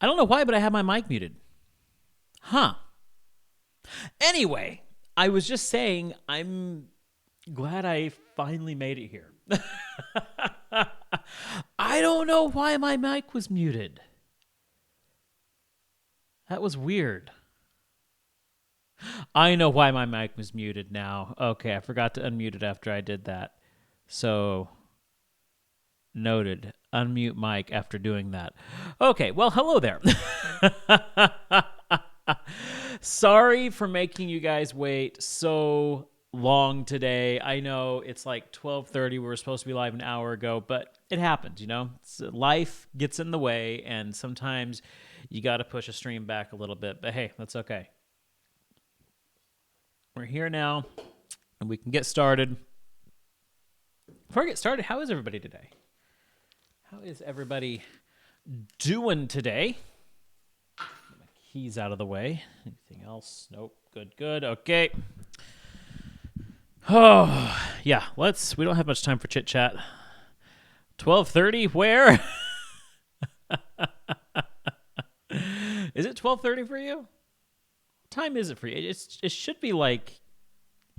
I don't know why, but I have my mic muted. Huh. Anyway, I was just saying I'm glad I finally made it here. I don't know why my mic was muted. That was weird. I know why my mic was muted now. Okay, I forgot to unmute it after I did that. So, noted. Unmute mic after doing that. Okay, well, hello there. Sorry for making you guys wait so long today. I know it's like 12:30. We were supposed to be live an hour ago, but it happens, life gets in the way, and sometimes you got to push a stream back a little bit. But hey, that's okay. We're here now, and we can get started. Before I get started, how is everybody today? How is everybody doing today? Get my keys out of the way. Anything else? Nope. Good. Okay. Oh, yeah. We don't have much time for chit chat. 12:30. Where? Is it 12:30 for you? What time is it for you? It should be like.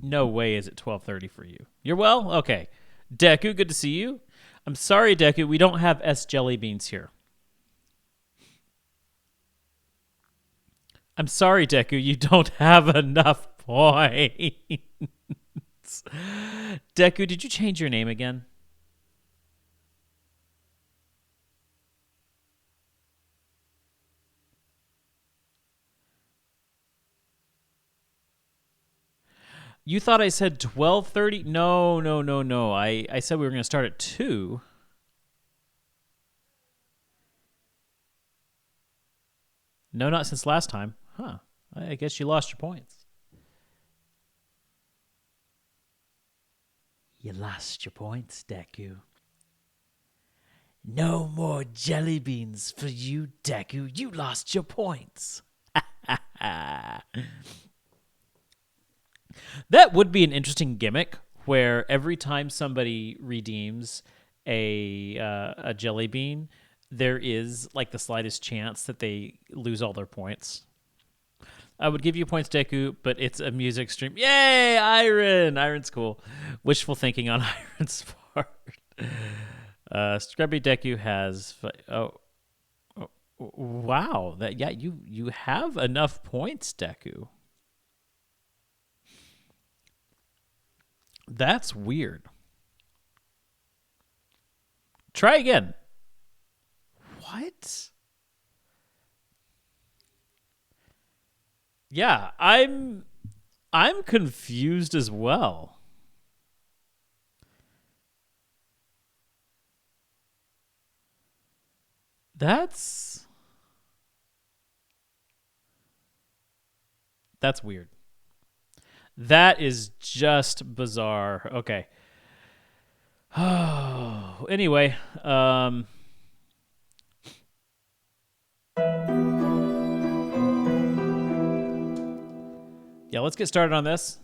No way is it 12:30 for you. You're well? Okay. Deku, good to see you. I'm sorry, Deku, we don't have S jelly beans here. I'm sorry, Deku, you don't have enough points. Deku, did you change your name again? You thought I said 12:30? No. I said we were going to start at 2. No, not since last time. Huh. I guess you lost your points. You lost your points, Deku. No more jelly beans for you, Deku. You lost your points. That would be an interesting gimmick where every time somebody redeems a jelly bean, there is like the slightest chance that they lose all their points. I would give you points, Deku, but it's a music stream. Yay, Iron! Iron's cool. Wishful thinking on Iron's part. Scrubby Deku has. Wow! You have enough points, Deku. That's weird. Try again. What? Yeah, I'm confused as well. That's weird. That is just bizarre. Okay. Oh, anyway, yeah, let's get started on this.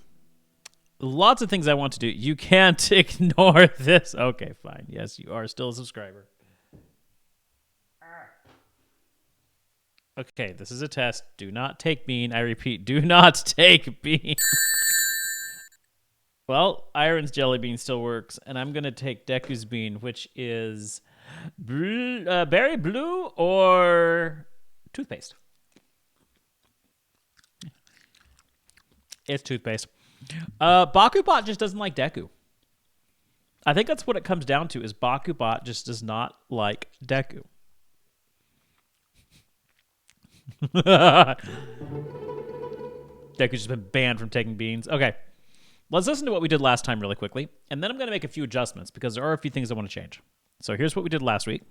Lots of things I want to do. You can't ignore this. Okay, fine. Yes, you are still a subscriber. Okay, this is a test. Do not take bean. I repeat, do not take bean. Well, Iron's jelly bean still works, and I'm going to take Deku's bean, which is berry blue or toothpaste. It's toothpaste. Bakubot just doesn't like Deku. I think that's what it comes down to, is Bakubot just does not like Deku. Deku's just been banned from taking beans. Okay. Let's listen to what we did last time really quickly, and then I'm going to make a few adjustments because there are a few things I want to change. So here's what we did last week.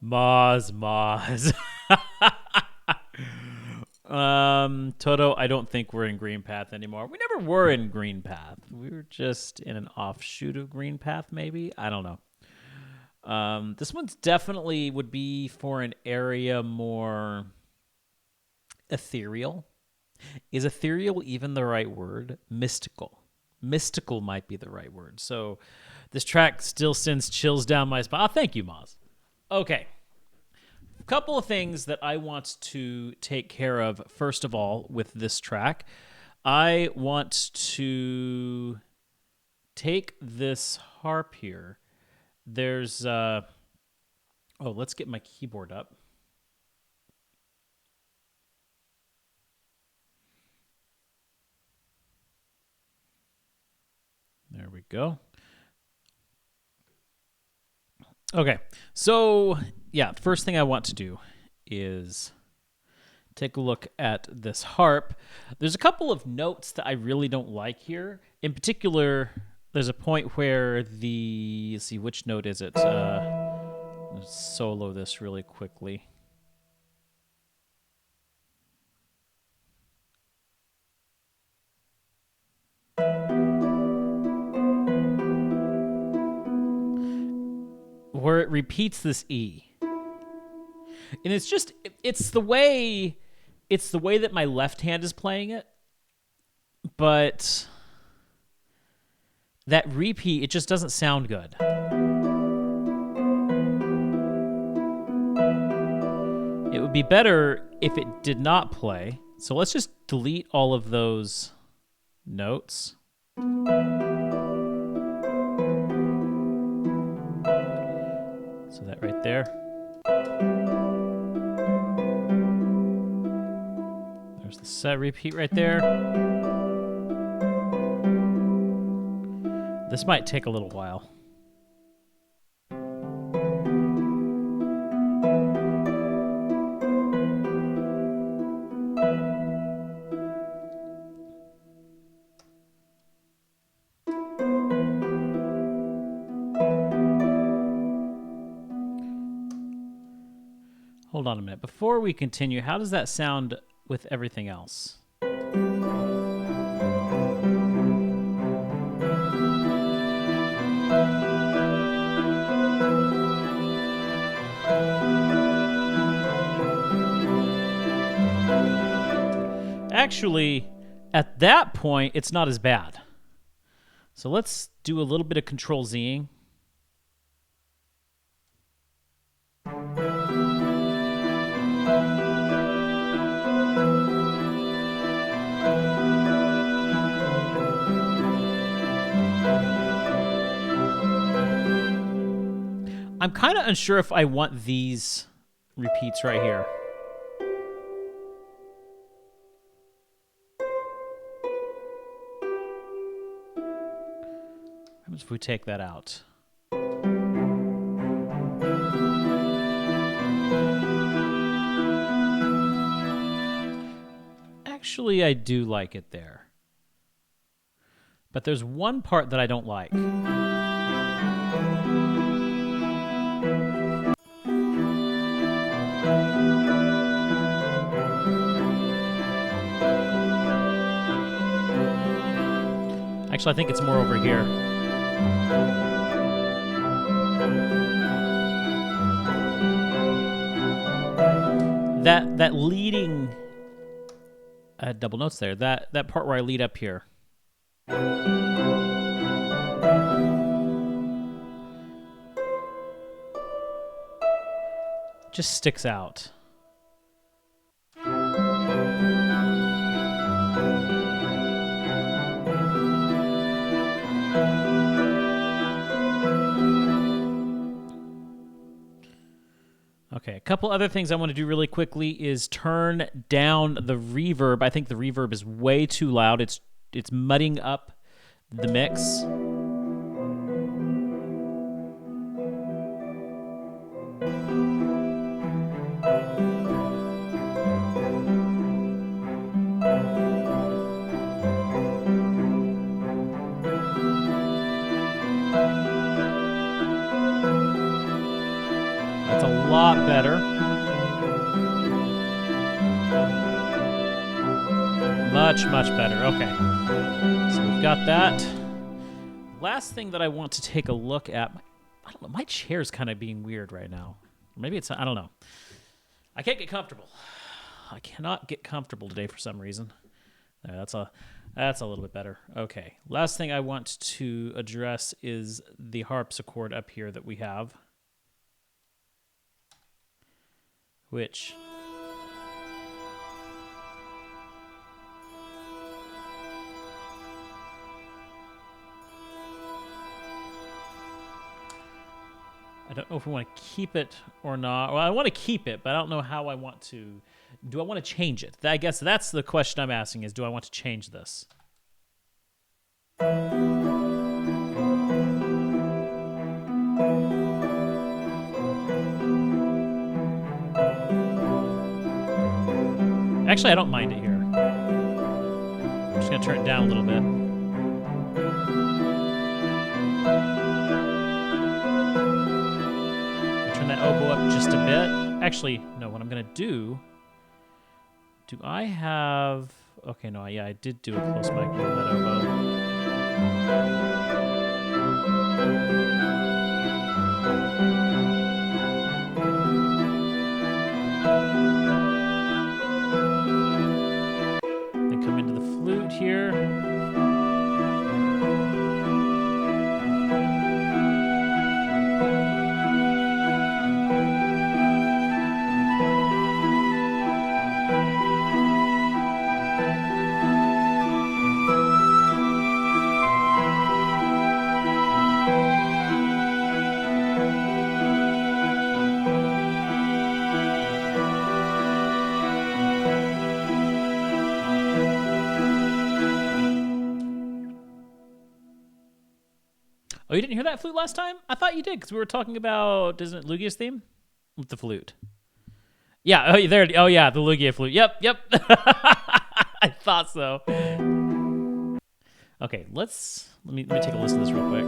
Moz. Toto, I don't think we're in Green Path anymore. We never were in Green Path. We were just in an offshoot of Green Path, maybe. I don't know. This one's definitely would be for an area more ethereal. Is ethereal even the right word? Mystical. Mystical might be the right word. So this track still sends chills down my spine. Oh, thank you, Moz. Okay. A couple of things that I want to take care of, first of all, with this track. I want to take this harp here. There's... let's get my keyboard up. There we go. Okay, so yeah, the first thing I want to do is take a look at this harp. There's a couple of notes that I really don't like here. In particular, there's a point where let's see, which note is it? Let's solo this really quickly. Where it repeats this E. And it's the way that my left hand is playing it. But that repeat, it just doesn't sound good. It would be better if it did not play. So let's just delete all of those notes. So that right there. There's the set repeat right there. This might take a little while. Hold on a minute. Before we continue, how does that sound with everything else? Actually, at that point, it's not as bad. So let's do a little bit of Control-Zing. I'm kind of unsure if I want these repeats right here. What happens if we take that out? Actually, I do like it there. But there's one part that I don't like. Actually, I think it's more over here. That leading double notes there. That part where I lead up here. Just sticks out. Okay, a couple other things I want to do really quickly is turn down the reverb. I think the reverb is way too loud. It's mudding up the mix. That's a lot Much, much better. Okay. So we've got that. Last thing that I want to take a look at. I don't know. My chair's kind of being weird right now. Maybe it's... I don't know. I can't get comfortable. I cannot get comfortable today for some reason. That's a little bit better. Okay. Last thing I want to address is the harpsichord up here that we have. Which... I don't know if we want to keep it or not. Well, I want to keep it, but I don't know how I want to... Do I want to change it? I guess that's the question I'm asking is, do I want to change this? Actually, I don't mind it here. I'm just going to turn it down a little bit. Turn that oboe up just a bit. Actually, no, what I'm going to do... Do I have... Okay, no, yeah, I did do a close mic with that oboe. Then come into the flute here. Oh, you didn't hear that flute last time? I thought you did, because we were talking about, isn't it Lugia's theme? With the flute. Yeah, oh, there. Oh, yeah, the Lugia flute. Yep. I thought so. Okay, let me take a listen to this real quick.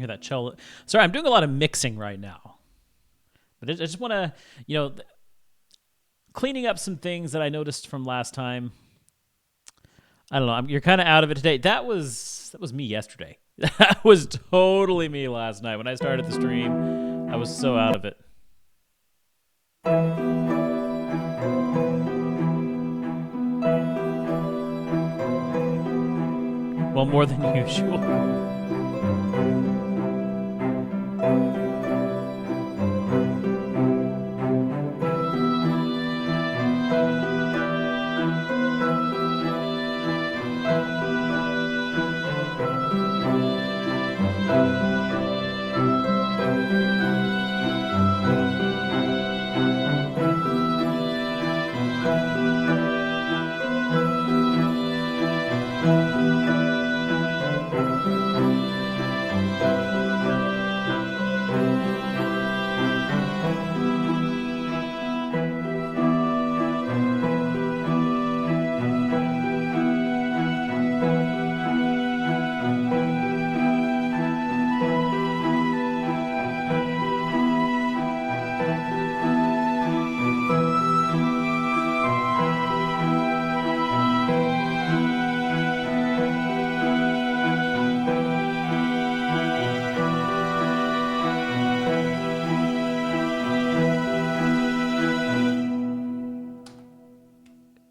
That cello. Sorry, I'm doing a lot of mixing right now. But I just want to, cleaning up some things that I noticed from last time. I don't know. You're kind of out of it today. That was me yesterday. That was totally me last night. When I started the stream, I was so out of it. Well, more than usual.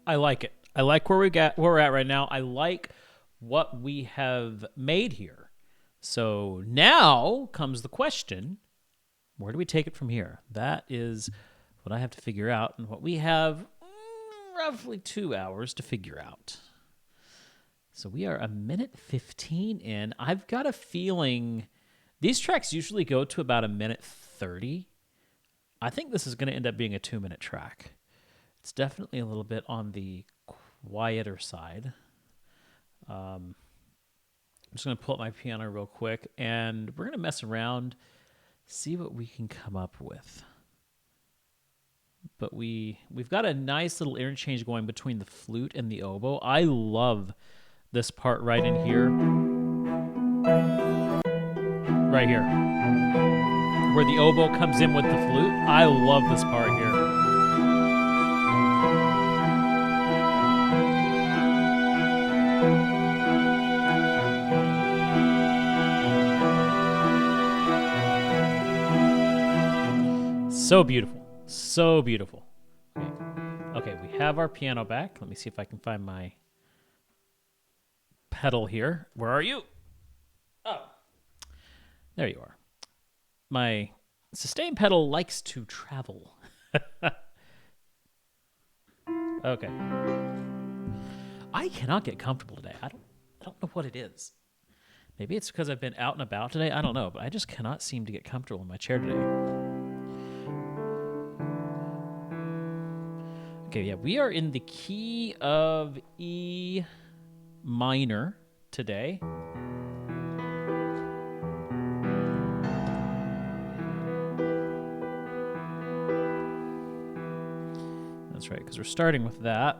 I like it. I like where we're at right now. I like what we have made here. So now comes the question, where do we take it from here? That is what I have to figure out, and what we have roughly 2 hours to figure out. So we are 1:15 in. I've got a feeling these tracks usually go to about 1:30. I think this is going to end up being a 2-minute track. It's definitely a little bit on the quieter side. I'm just going to pull up my piano real quick, and we're going to mess around, see what we can come up with. But we've got a nice little interchange going between the flute and the oboe. I love this part right in here. Right here. Where the oboe comes in with the flute. I love this part here. So beautiful. So beautiful. Okay, we have our piano back. Let me see if I can find my pedal here. Where are you? Oh. There you are. My sustain pedal likes to travel. Okay. I cannot get comfortable today. I don't know what it is. Maybe it's because I've been out and about today. I don't know, but I just cannot seem to get comfortable in my chair today. Okay, yeah, we are in the key of E minor today. That's right, because we're starting with that.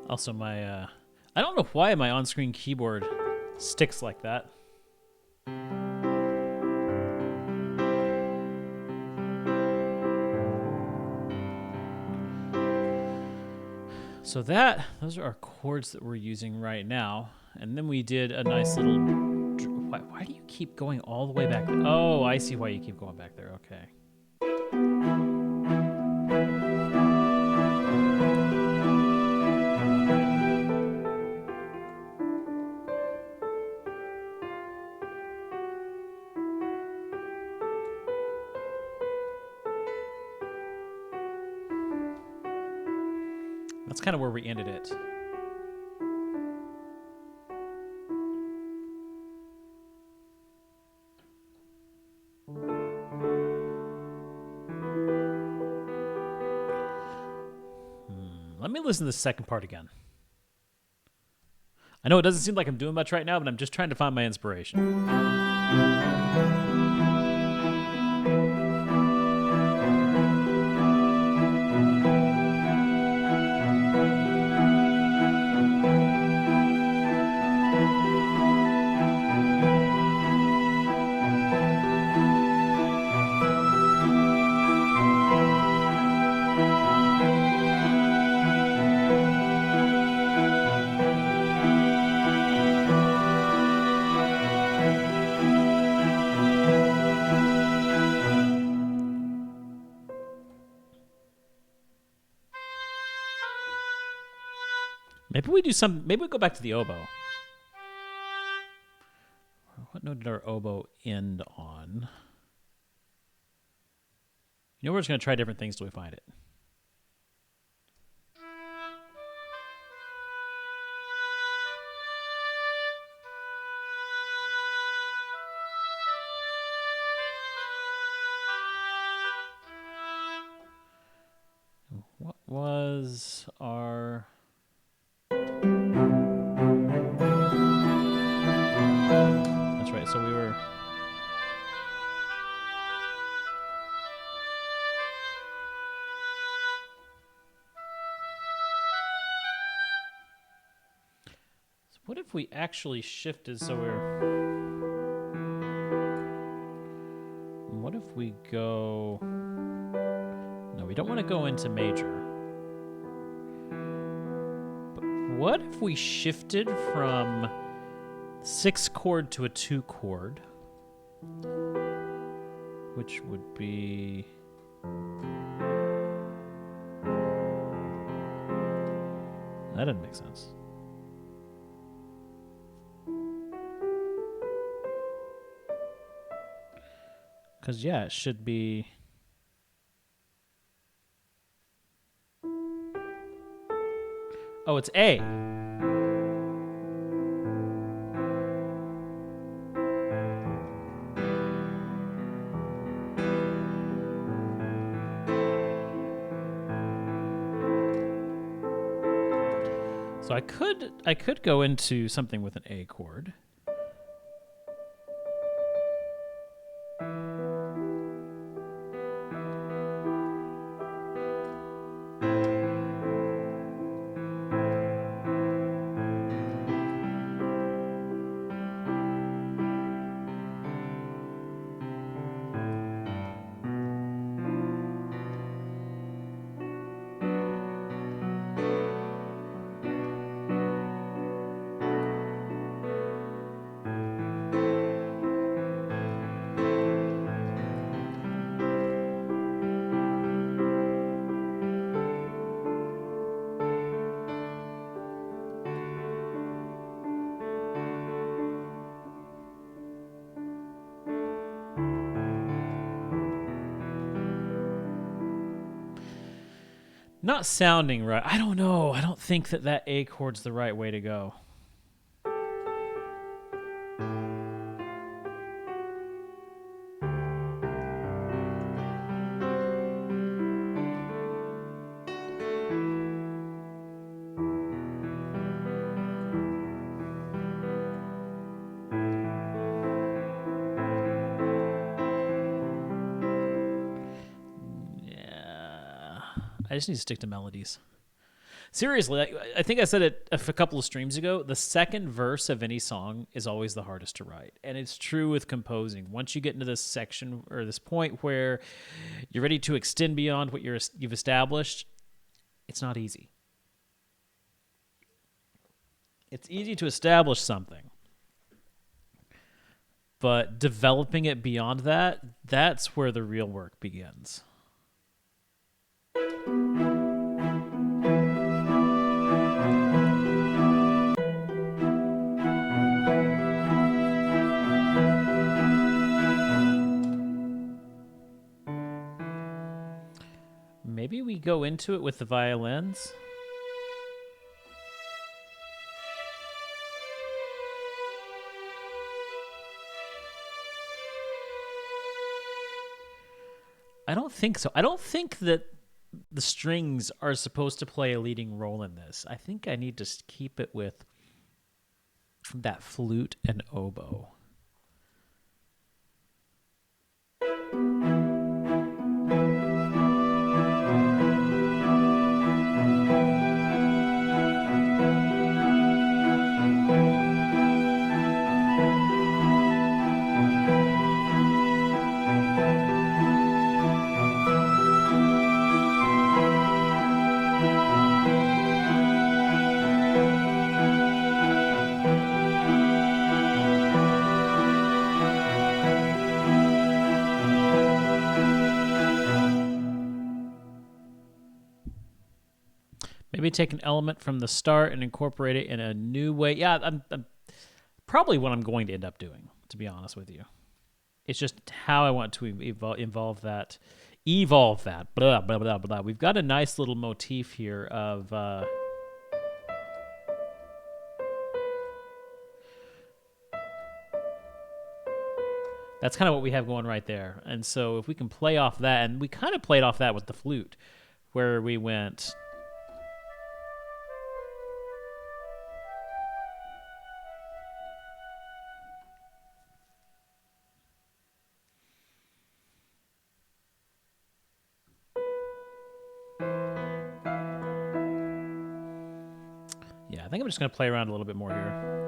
Also, I don't know why my on-screen keyboard sticks like that. So those are our chords that we're using right now. And then we did a nice little... Why do you keep going all the way back there? Oh, I see why you keep going back there. Okay. That's kind of where we ended it. Let me listen to the second part again. I know it doesn't seem like I'm doing much right now, but I'm just trying to find my inspiration. Maybe we go back to the oboe. What note did our oboe end on? You know, we're just going to try different things till we find it. What was our... That's right, so we were... So what if we actually shifted so we're... What if we go... No, we don't want to go into major. But what if we shifted from 6 chord to a 2 chord? Which would be... That doesn't make sense. Because, yeah, it should be... Oh, it's A. So I could go into something with an A chord. Not sounding right. I don't know. I don't think that A chord's the right way to go. I just need to stick to melodies. Seriously, I think I said it a couple of streams ago. The second verse of any song is always the hardest to write. And it's true with composing. Once you get into this section or this point where you're ready to extend beyond what you've established, it's not easy. It's easy to establish something. But developing it beyond that, that's where the real work begins. Maybe we go into it with the violins. I don't think so. I don't think that the strings are supposed to play a leading role in this. I think I need to keep it with that flute and oboe. Maybe take an element from the start and incorporate it in a new way. Yeah, I'm probably what I'm going to end up doing, to be honest with you. It's just how I want to evolve that. Blah, blah, blah, blah. We've got a nice little motif here of... That's kind of what we have going right there. And so if we can play off that, and we kind of played off that with the flute, where we went... Yeah, I think I'm just going to play around a little bit more here.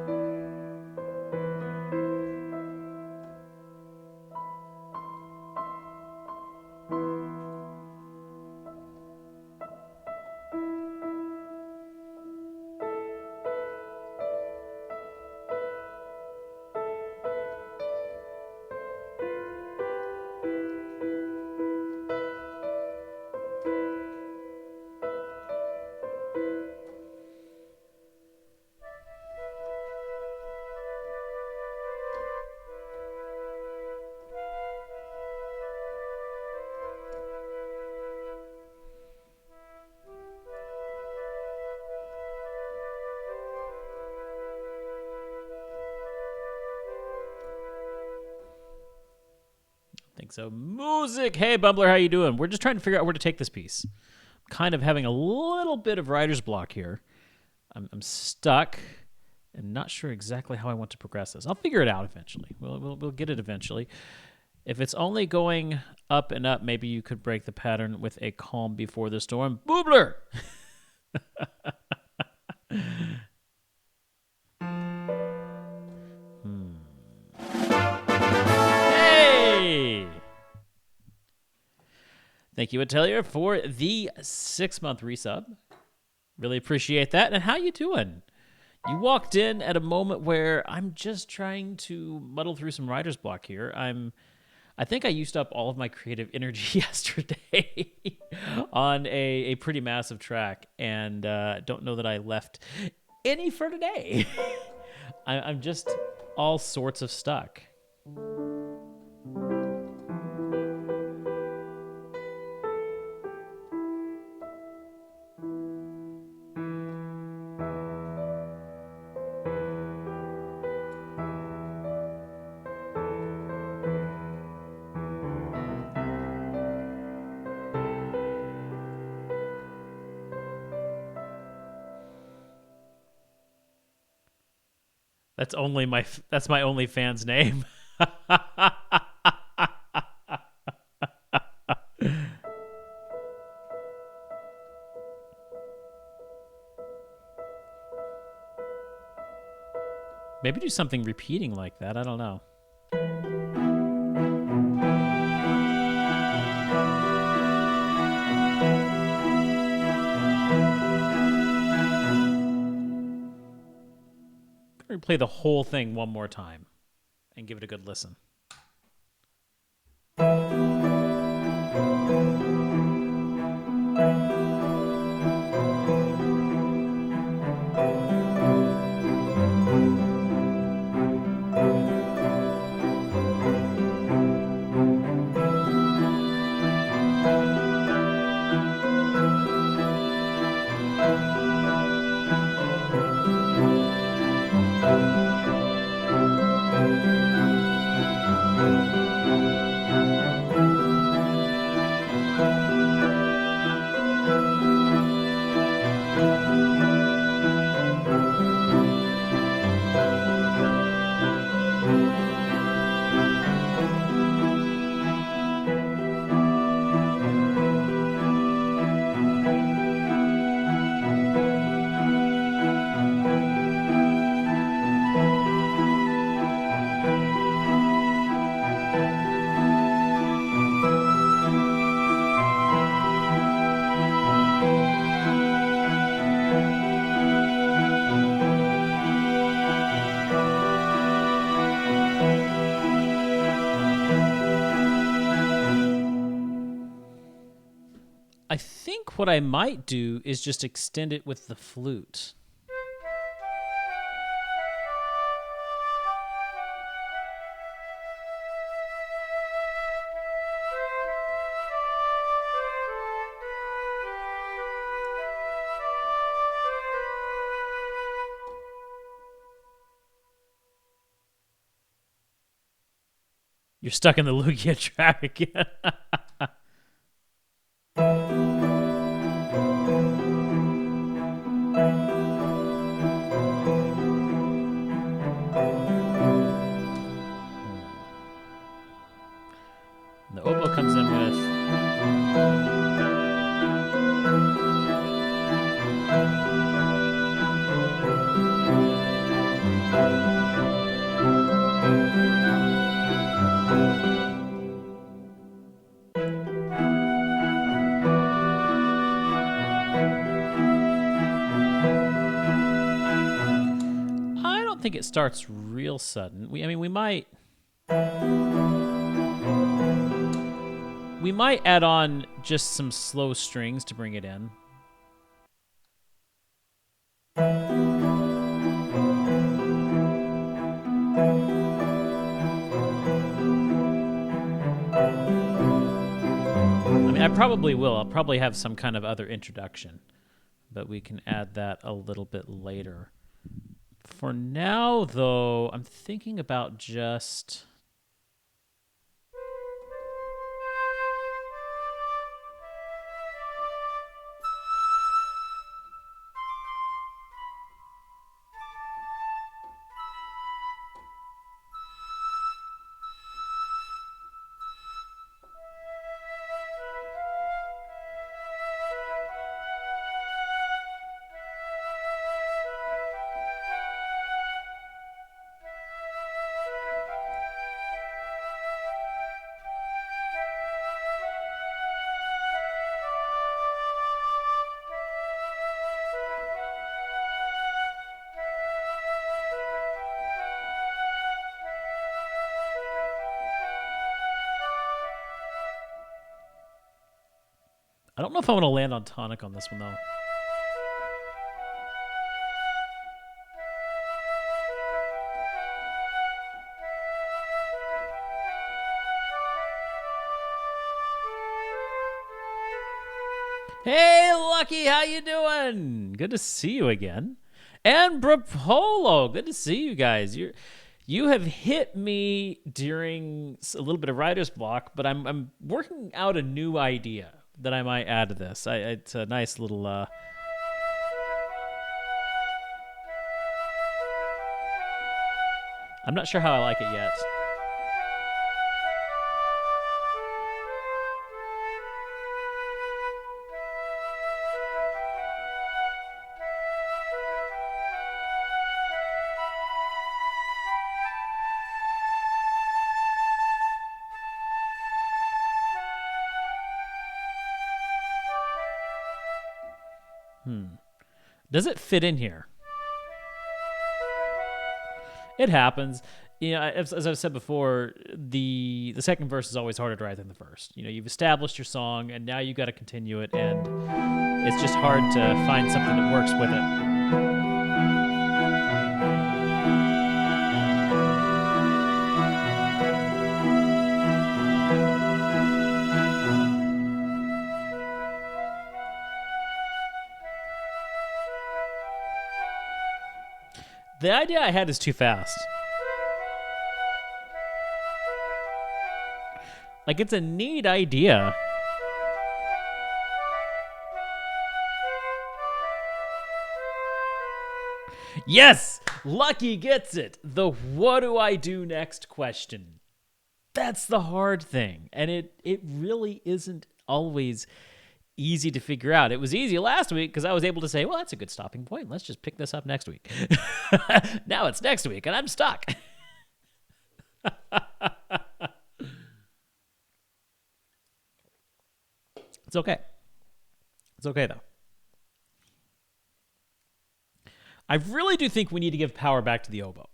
think so. Music. Hey, Bumbler, how you doing? We're just trying to figure out where to take this piece. I'm kind of having a little bit of writer's block here. I'm stuck and not sure exactly how I want to progress this. I'll figure it out eventually. We'll get it eventually. If it's only going up and up, maybe you could break the pattern with a calm before the storm. Boobler! Hey! Thank you, Atelier, for the 6-month resub. Really appreciate that. And how you doing? You walked in at a moment where I'm just trying to muddle through some writer's block here. I think I used up all of my creative energy yesterday on a pretty massive track, and don't know that I left any for today. I'm just all sorts of stuck. That's my only fan's name. Maybe do something repeating like that. I don't know. Play the whole thing one more time and give it a good listen. I think what I might do is just extend it with the flute. You're stuck in the Lugia track again. The oboe comes in with... I don't think it starts real sudden. We might add on just some slow strings to bring it in. I probably will. I'll probably have some kind of other introduction, but we can add that a little bit later. For now, though, I'm thinking about just... I don't know if I want to land on tonic on this one, though. Hey, Lucky, how you doing? Good to see you again. And Brapolo, good to see you guys. You have hit me during a little bit of writer's block, but I'm working out a new idea that I might add to this. It's a nice little. I'm not sure how I like it yet. Does it fit in here? It happens. You know, as I've said before, the second verse is always harder to write than the first. You know, you've established your song, and now you got to continue it, and it's just hard to find something that works with it. The idea I had is too fast. Like, it's a neat idea. Yes! Lucky gets it. The what do I do next question. That's the hard thing. And it really isn't always easy to figure out. It was easy last week because I was able to say, well, that's a good stopping point. Let's just pick this up next week. Now it's next week and I'm stuck. It's okay. It's okay, though. I really do think we need to give power back to the oboe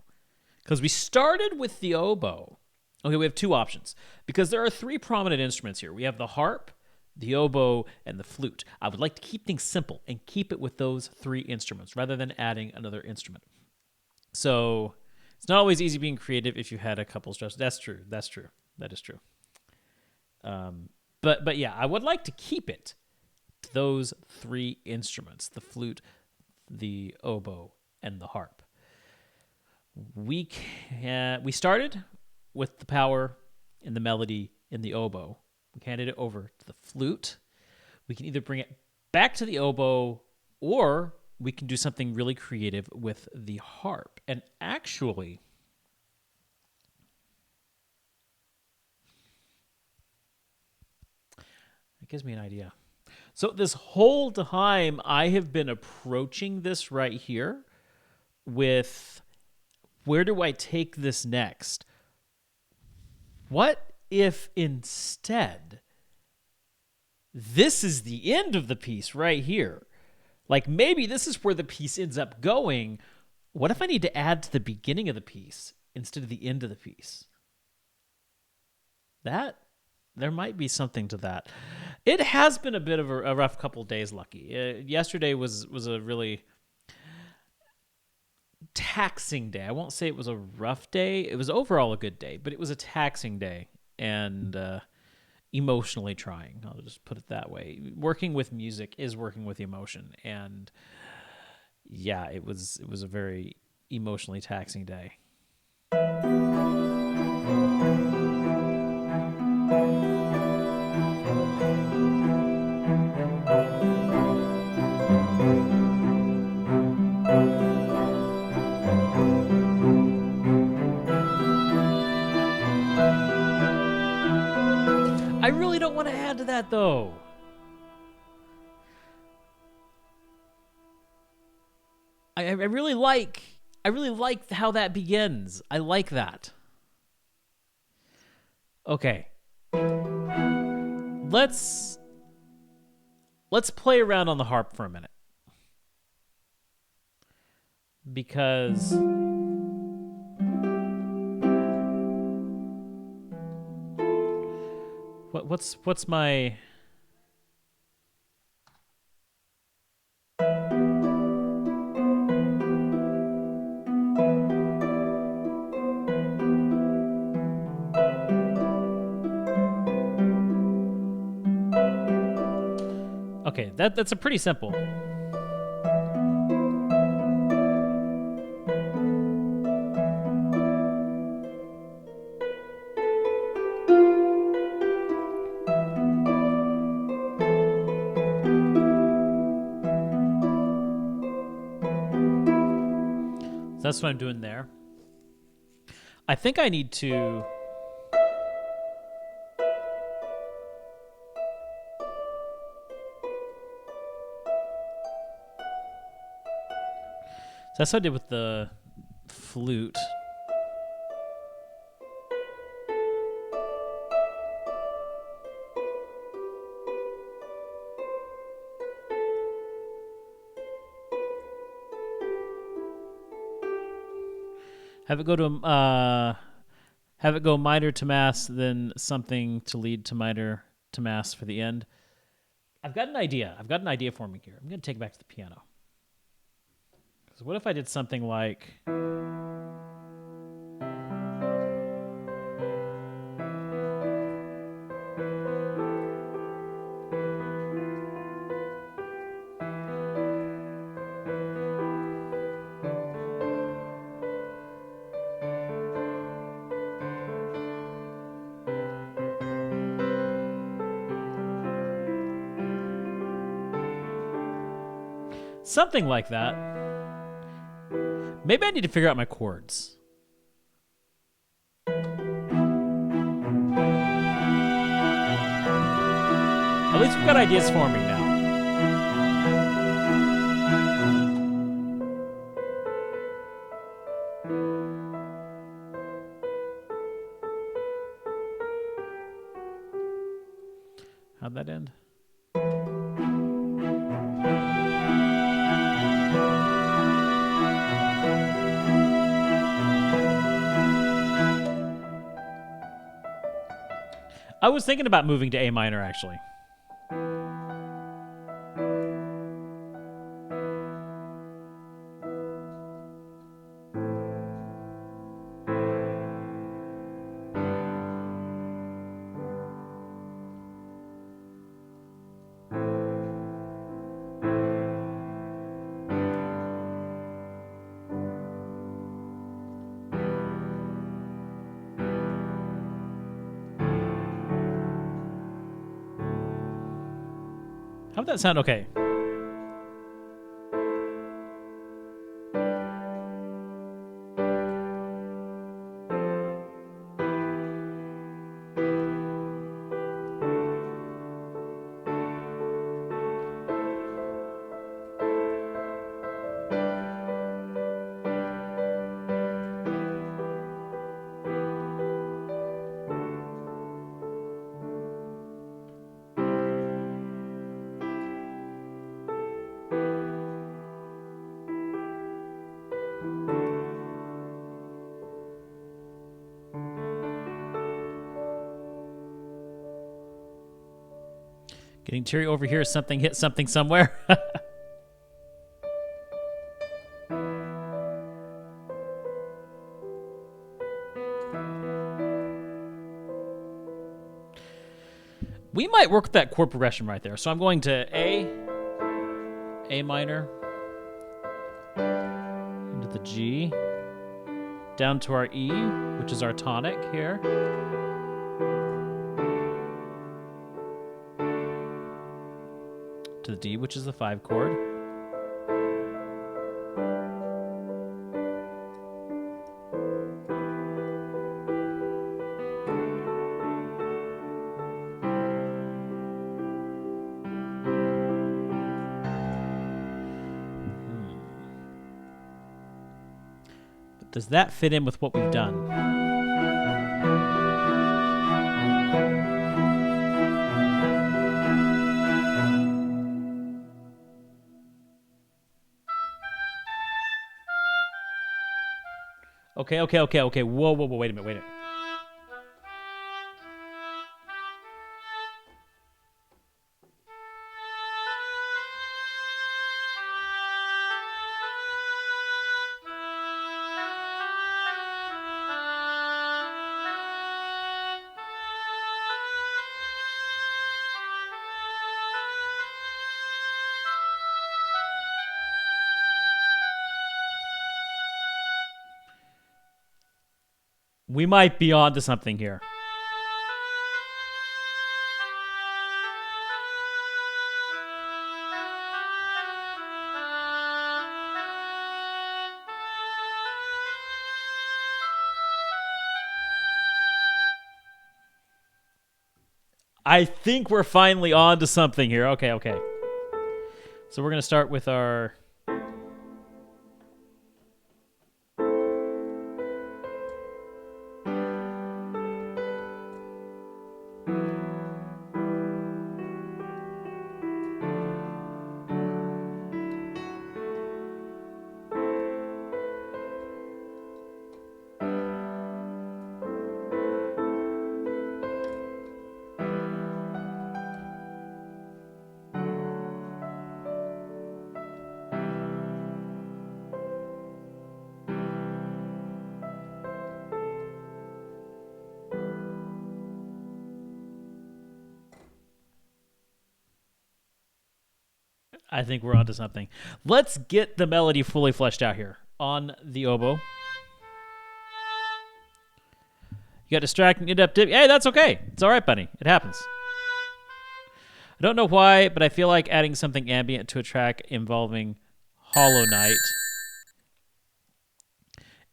because we started with the oboe. Okay, we have two options because there are three prominent instruments here. We have the harp, the oboe, and the flute. I would like to keep things simple and keep it with those three instruments rather than adding another instrument. So it's not always easy being creative if you had a couple of stresses. That's true. That's true. That is true. But yeah, I would like to keep it to those three instruments: the flute, the oboe, and the harp. We started with the power in the melody in the oboe. We handed it over to the flute. We can either bring it back to the oboe or we can do something really creative with the harp. And actually, it gives me an idea. So this whole time I have been approaching this right here with where do I take this next? What if instead this is the end of the piece right here? Like maybe this is where the piece ends up going. What if I need to add to the beginning of the piece instead of the end of the piece? There might be something to that. It has been a bit of a rough couple of days, Lucky. Yesterday was a really taxing day. I won't say it was a rough day. It was overall a good day, but it was a taxing day and emotionally trying. I'll just put it that way. Working with music is working with emotion, and yeah, it was a very emotionally taxing day. I really don't want to add to that, though. I really like how that begins. I like that. Okay. Let's play around on the harp for a minute. Because what's my Okay, that's a pretty simple. So that's what I'm doing there. I think I need to... So that's what I did with the flute. Have it go to have it go minor to mass, then something to lead to minor to mass for the end. I've got an idea. I've got an idea forming here. I'm going to take it back to the piano. So what if I did something like... something like that. Maybe I need to figure out my chords. At least we've got ideas forming now. How'd that end? I was thinking about moving to A minor, actually. How'd that sound? Okay. Getting teary over here. Something hit something somewhere. We might work with that chord progression right there. So I'm going to A minor, into the G, down to our E, which is our tonic here. To the D, which is the 5 chord. But does that fit in with what we've done? Okay. Whoa, wait a minute. We might be onto something here. I think we're finally on to something here. Okay, okay. So we're going to start with our... I think we're onto something. Let's get the melody fully fleshed out here. On the oboe. You got distracting, in-depth dip. Hey, that's okay. It's all right, buddy. It happens. I don't know why, but I feel like adding something ambient to a track involving Hollow Knight.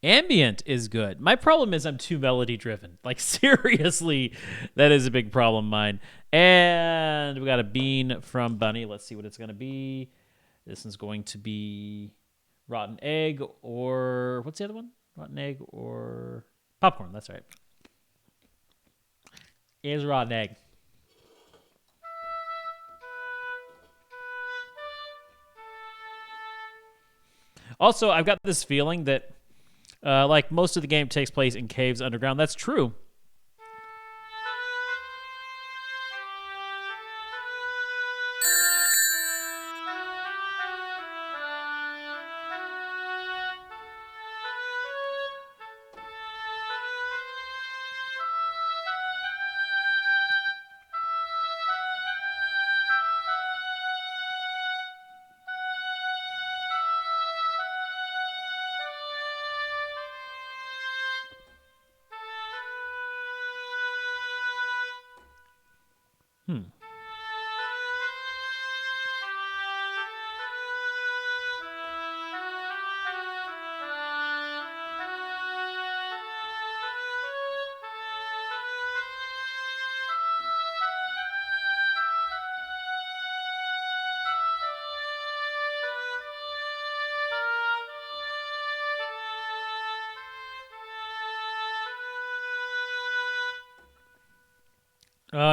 Ambient is good. My problem is I'm too melody driven. Like, seriously, that is a big problem of mine. And we got a bean from Bunny. Let's see what it's going to be. This is going to be rotten egg or... What's the other one? Rotten egg or... Popcorn, that's right. It is rotten egg. Also, I've got this feeling that like most of the game takes place in caves underground. That's true.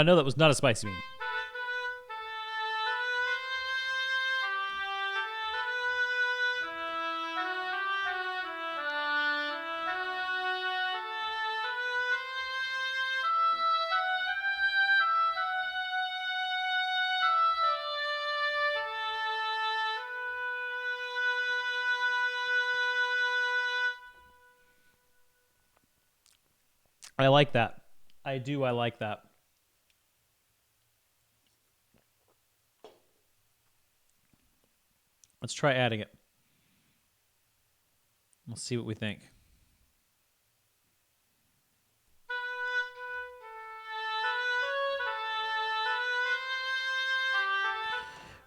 No, that was not a spicy bean. I like that. I do. I like that. Let's try adding it. Let's see what we think.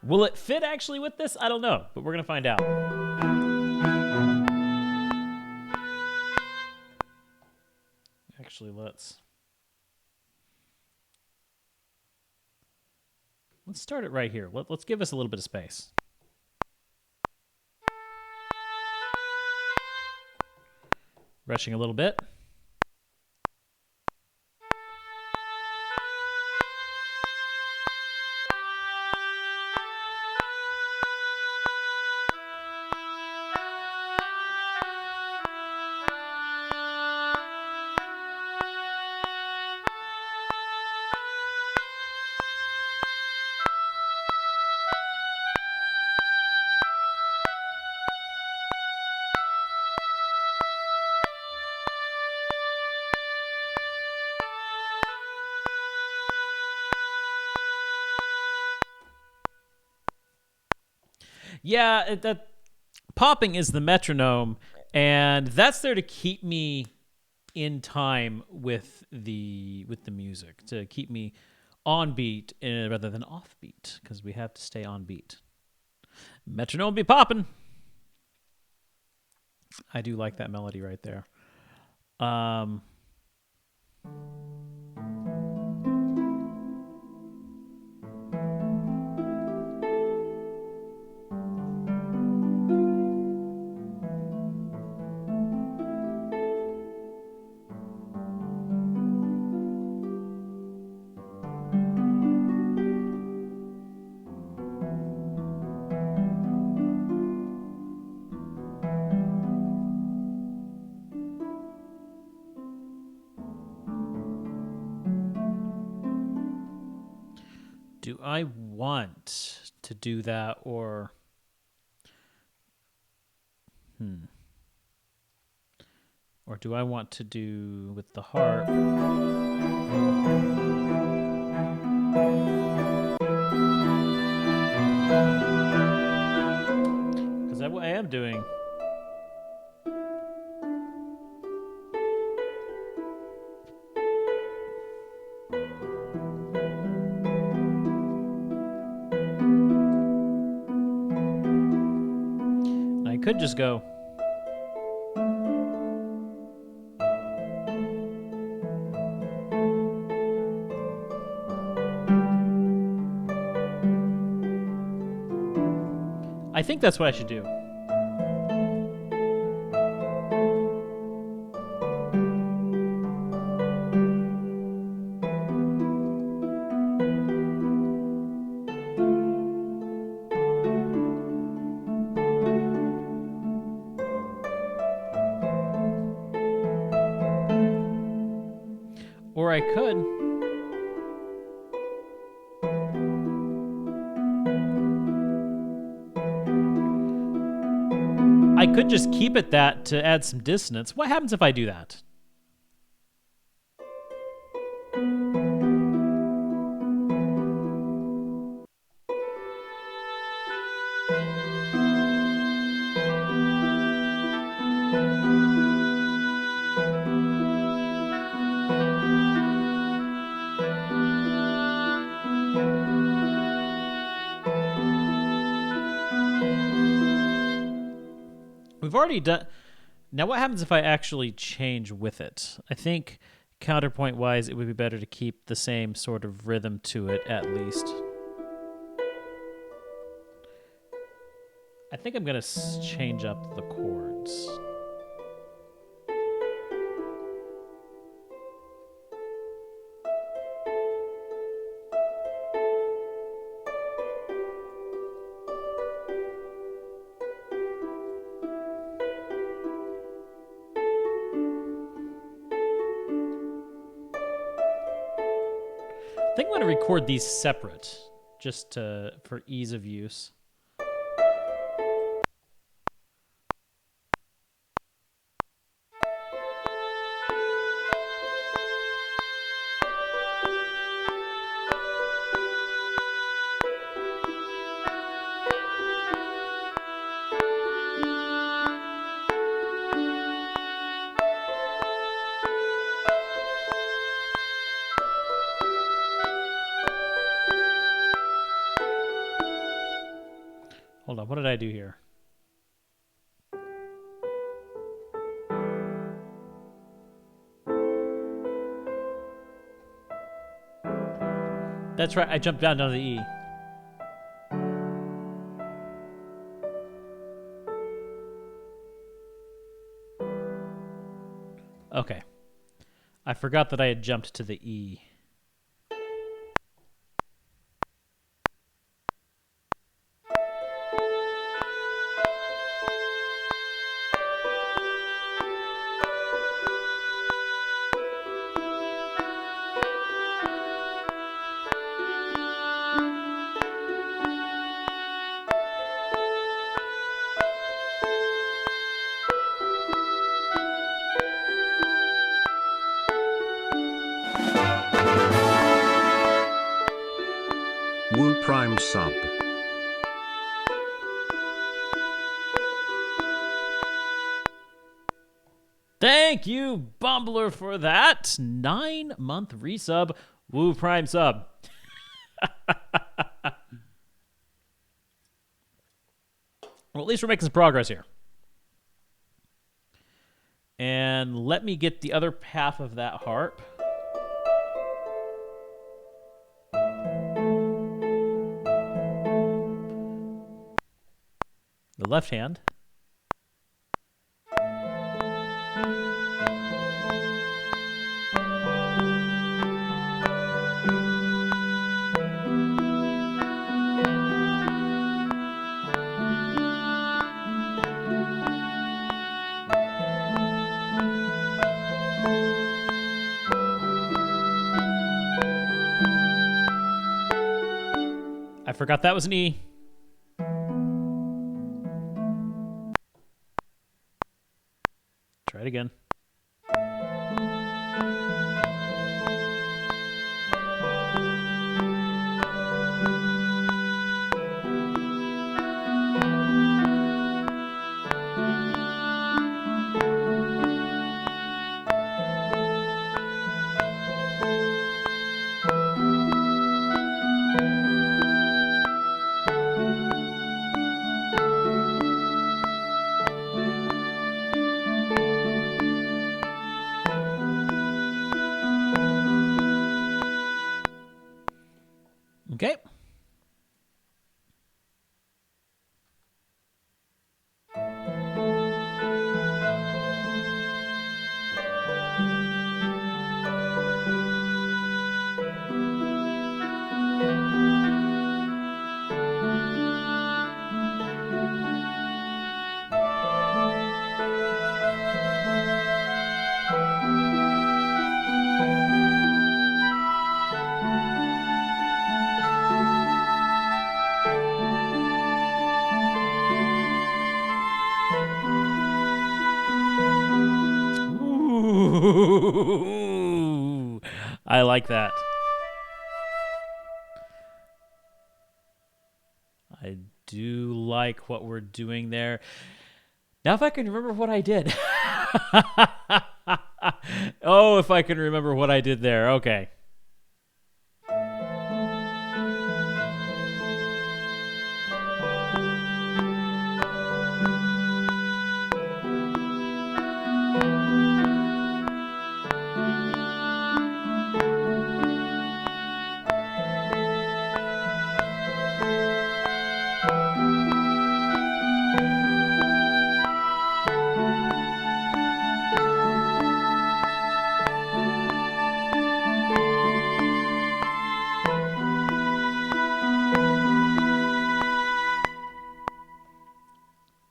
Will it fit actually with this? I don't know, but we're going to find out. Actually, let's start it right here. Let's give us a little bit of space. Rushing a little bit. Yeah, that popping is the metronome, and that's there to keep me in time with the music to keep me on beat rather than off beat, because we have to stay on beat. Metronome be popping. I do like that melody right there. Do I want to do that, or or do I want to do with the harp? Because that's what I am doing. I could just go. I think that's what I should do. Or I could. I could just keep it that to add some dissonance. What happens if I do that? We've already done. Now, what happens if I actually change with it? I think counterpoint wise, it would be better to keep the same sort of rhythm to it at least. I think I'm going to change up the chords. I think I'm going to record these separate, just for ease of use. Hold on, what did I do here? That's right, I jumped down to the E. Okay. I forgot that I had jumped to the E. Woo Prime sub. Thank you, Bumbler, for that 9-month resub. Woo Prime sub. Well, at least we're making some progress here. And let me get the other half of that harp. The left hand. I forgot that was an E. Try it again. Okay. Ooh, I like that. I do like what we're doing there. Now, if I can remember what I did. Oh, if I can remember what I did there. Okay.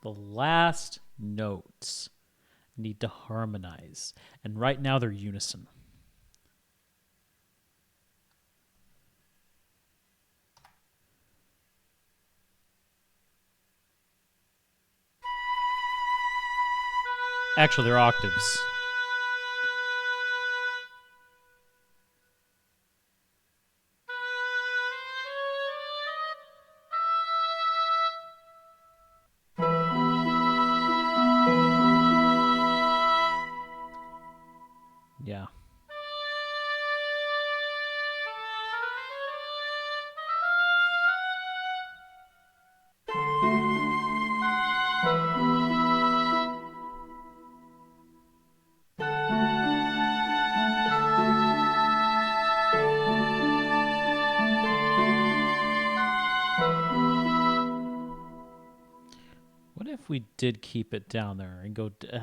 The last notes need to harmonize. And right now they're unison. Actually, they're octaves. Yeah. What if we did keep it down there and go? I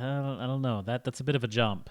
don't know. That's a bit of a jump.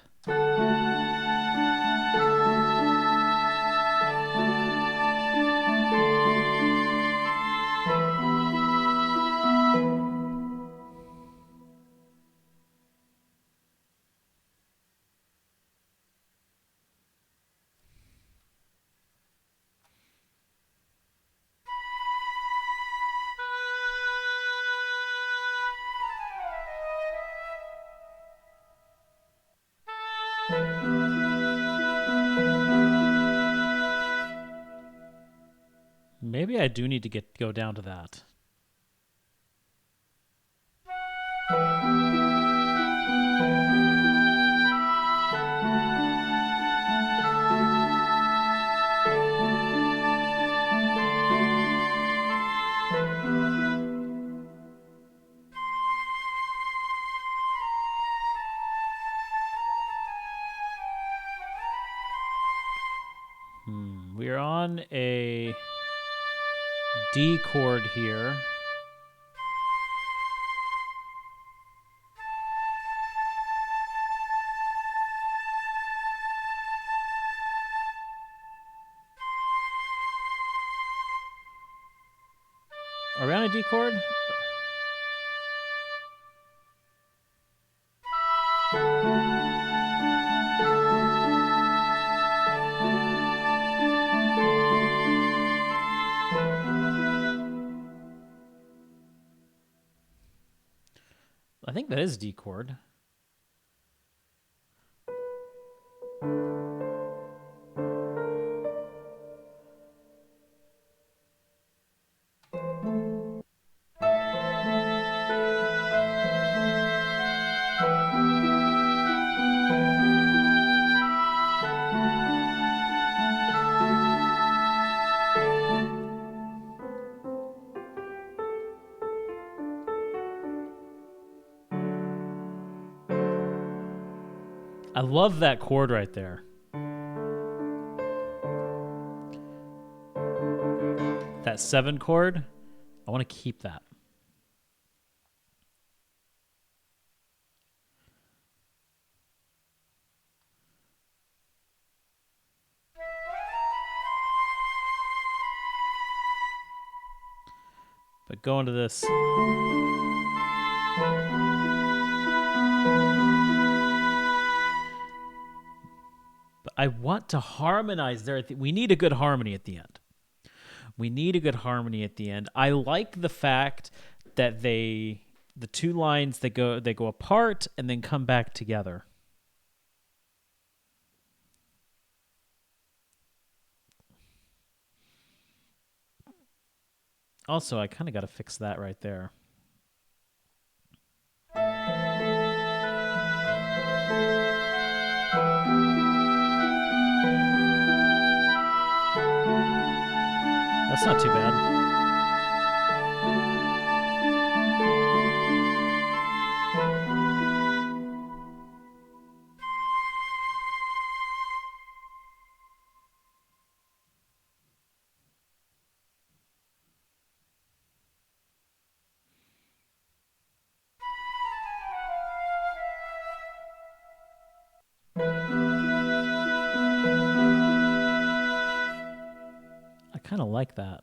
Maybe I do need to go down to that. on a D chord here. Are we on a D chord? I think that is D chord. I love that chord right there. That 7 chord, I want to keep that. But go into this. But I want to harmonize there. We need a good harmony at the end. We need a good harmony at the end. I like the fact that the two lines they go apart and then come back together. Also, I kind of got to fix that right there. That's not too bad. I kind of like that.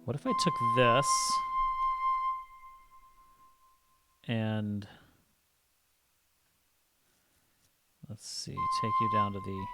What if I took this and let's see, take you down to the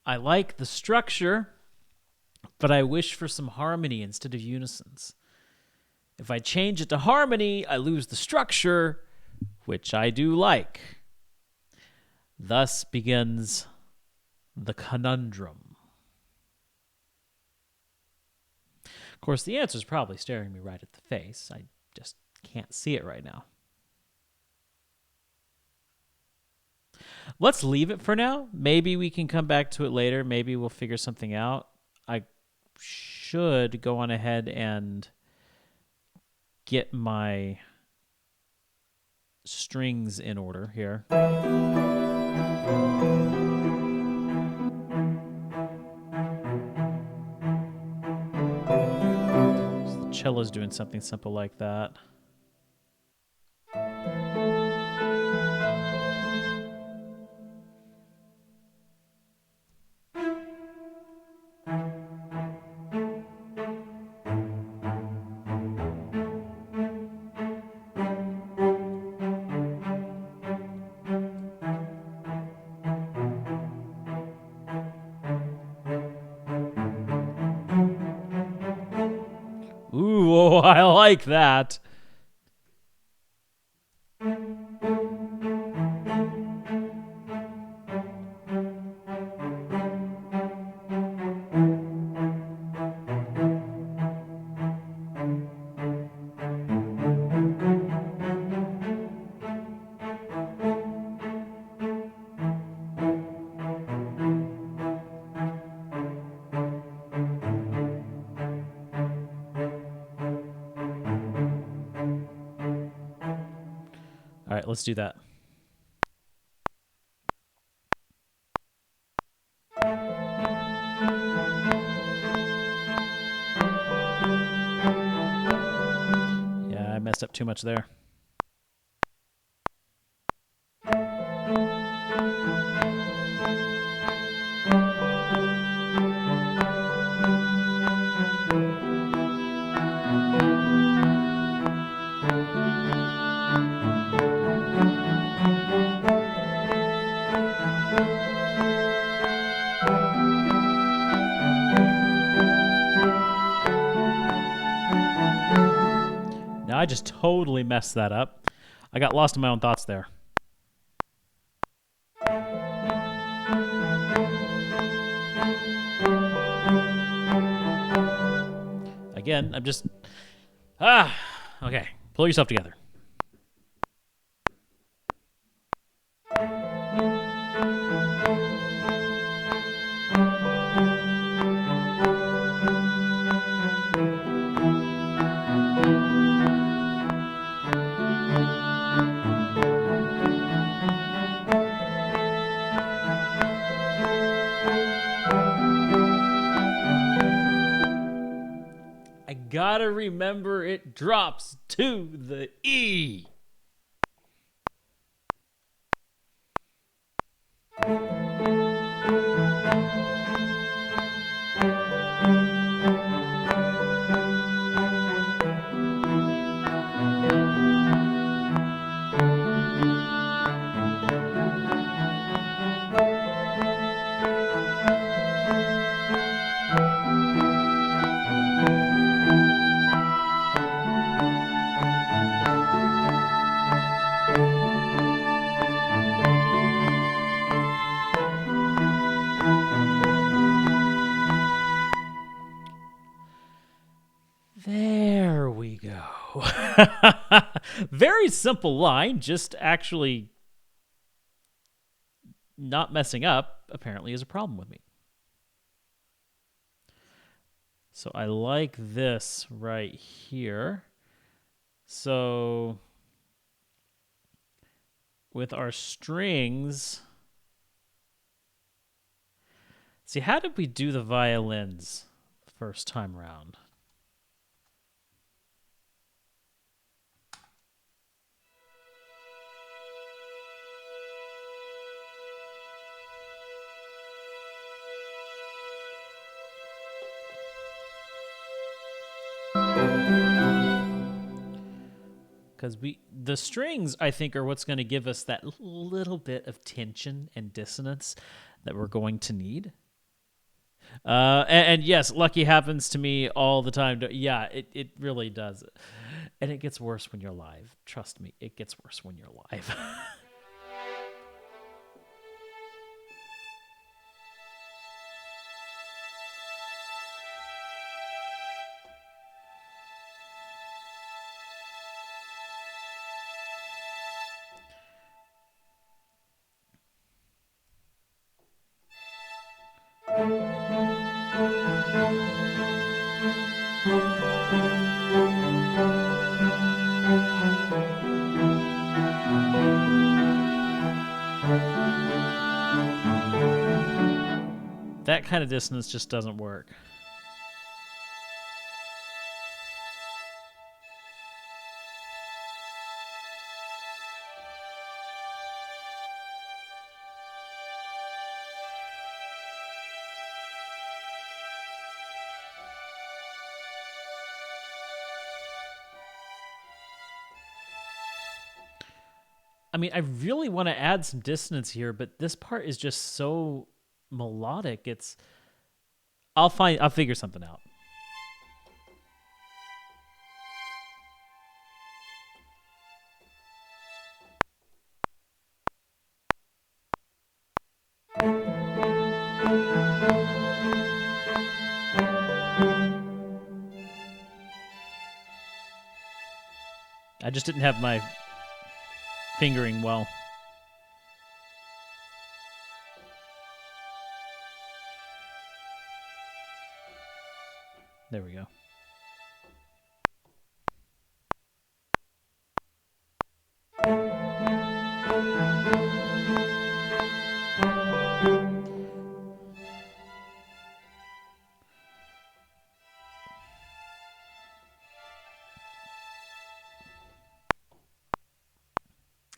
I like the structure, but I wish for some harmony instead of unisons. If I change it to harmony, I lose the structure, which I do like. Thus begins the conundrum. Of course, the answer is probably staring me right at the face. I just can't see it right now. Let's leave it for now. Maybe we can come back to it later. Maybe we'll figure something out. I should go on ahead and get my strings in order here. So the cello's doing something simple like that. Ooh, oh, I like that. right, let's do that. Yeah, I messed up too much there. Now I just totally messed that up. I got lost in my own thoughts there. Again, I'm just... okay. Pull yourself together. I gotta remember it drops to the E. There we go. Very simple line, just actually not messing up apparently is a problem with me. So I like this right here. So with our strings, see, how did we do the violins first time round? Because the strings, I think, are what's going to give us that little bit of tension and dissonance that we're going to need. And yes, lucky happens to me all the time. Yeah, it really does. And it gets worse when you're live. Trust me, it gets worse when you're live. That kind of dissonance just doesn't work. I mean, I really want to add some dissonance here, but this part is just so melodic. I'll figure something out. I just didn't have my fingering well. There we go.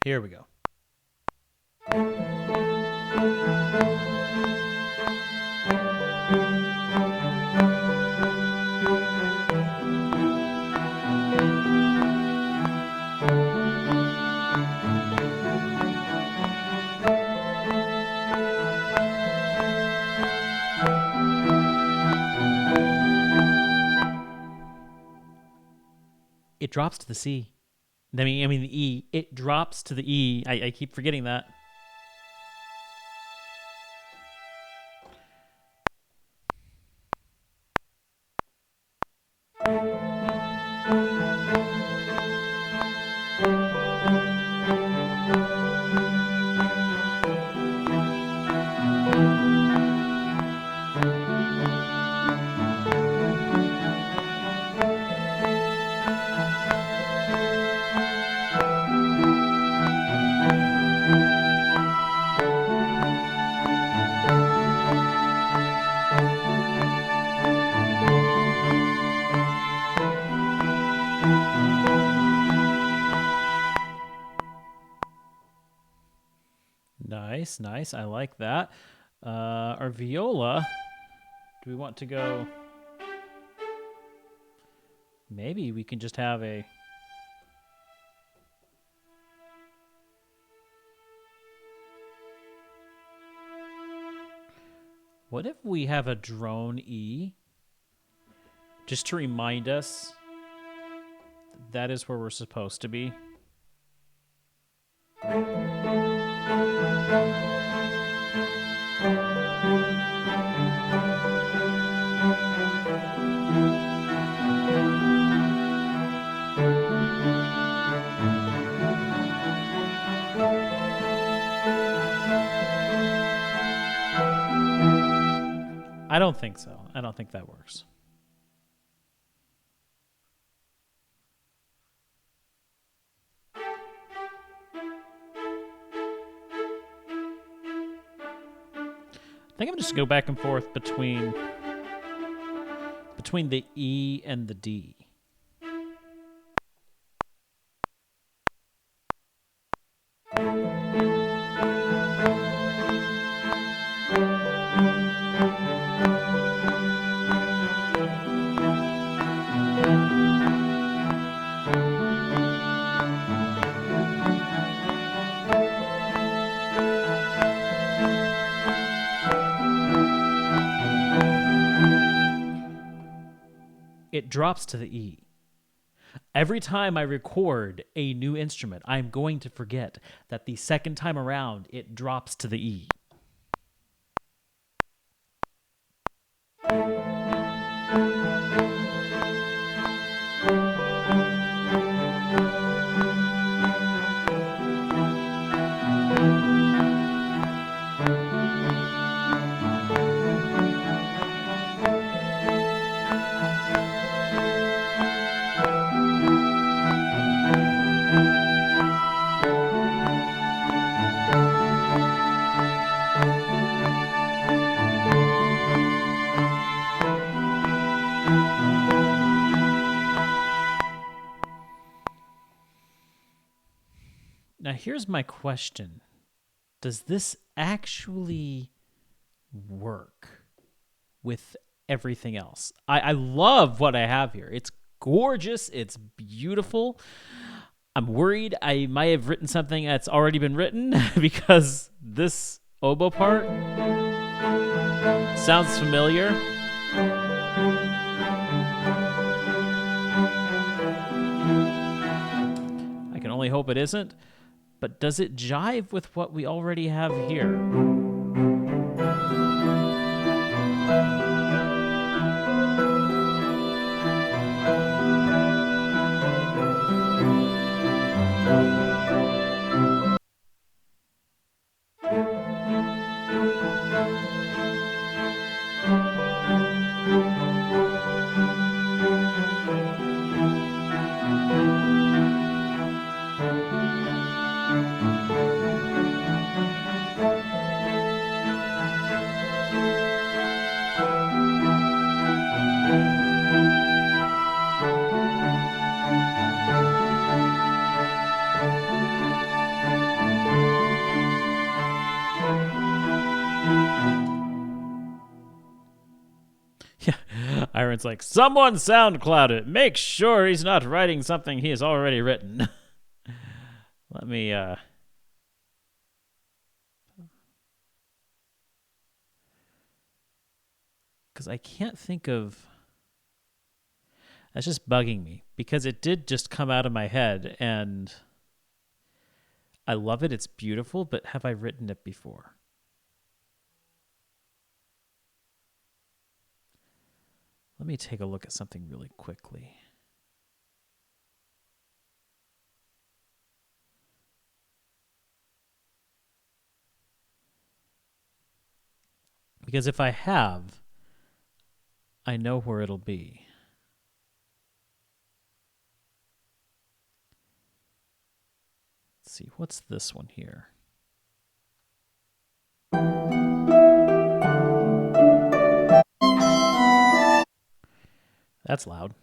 Here we go. It drops to the C. I mean the E. It drops to the E. I keep forgetting that. Nice, nice. I like that. Our viola. Do we want to go? Maybe we can just have a. What if we have a drone E? Just to remind us that is where we're supposed to be. I don't think so. I don't think that works. I think I'm just go back and forth between the E and the D. It drops to the E. Every time I record a new instrument, I'm going to forget that the second time around, it drops to the E. Now, here's my question. Does this actually work with everything else? I love what I have here. It's gorgeous. It's beautiful. I'm worried I might have written something that's already been written because this oboe part sounds familiar. I can only hope it isn't. But does it jive with what we already have here? Aaron's like, someone SoundCloud it. Make sure he's not writing something he has already written. Let me, because I can't think of... That's just bugging me because it did just come out of my head and I love it. It's beautiful, but have I written it before? Let me take a look at something really quickly. Because if I have, I know where it'll be. Let's see, what's this one here? That's loud.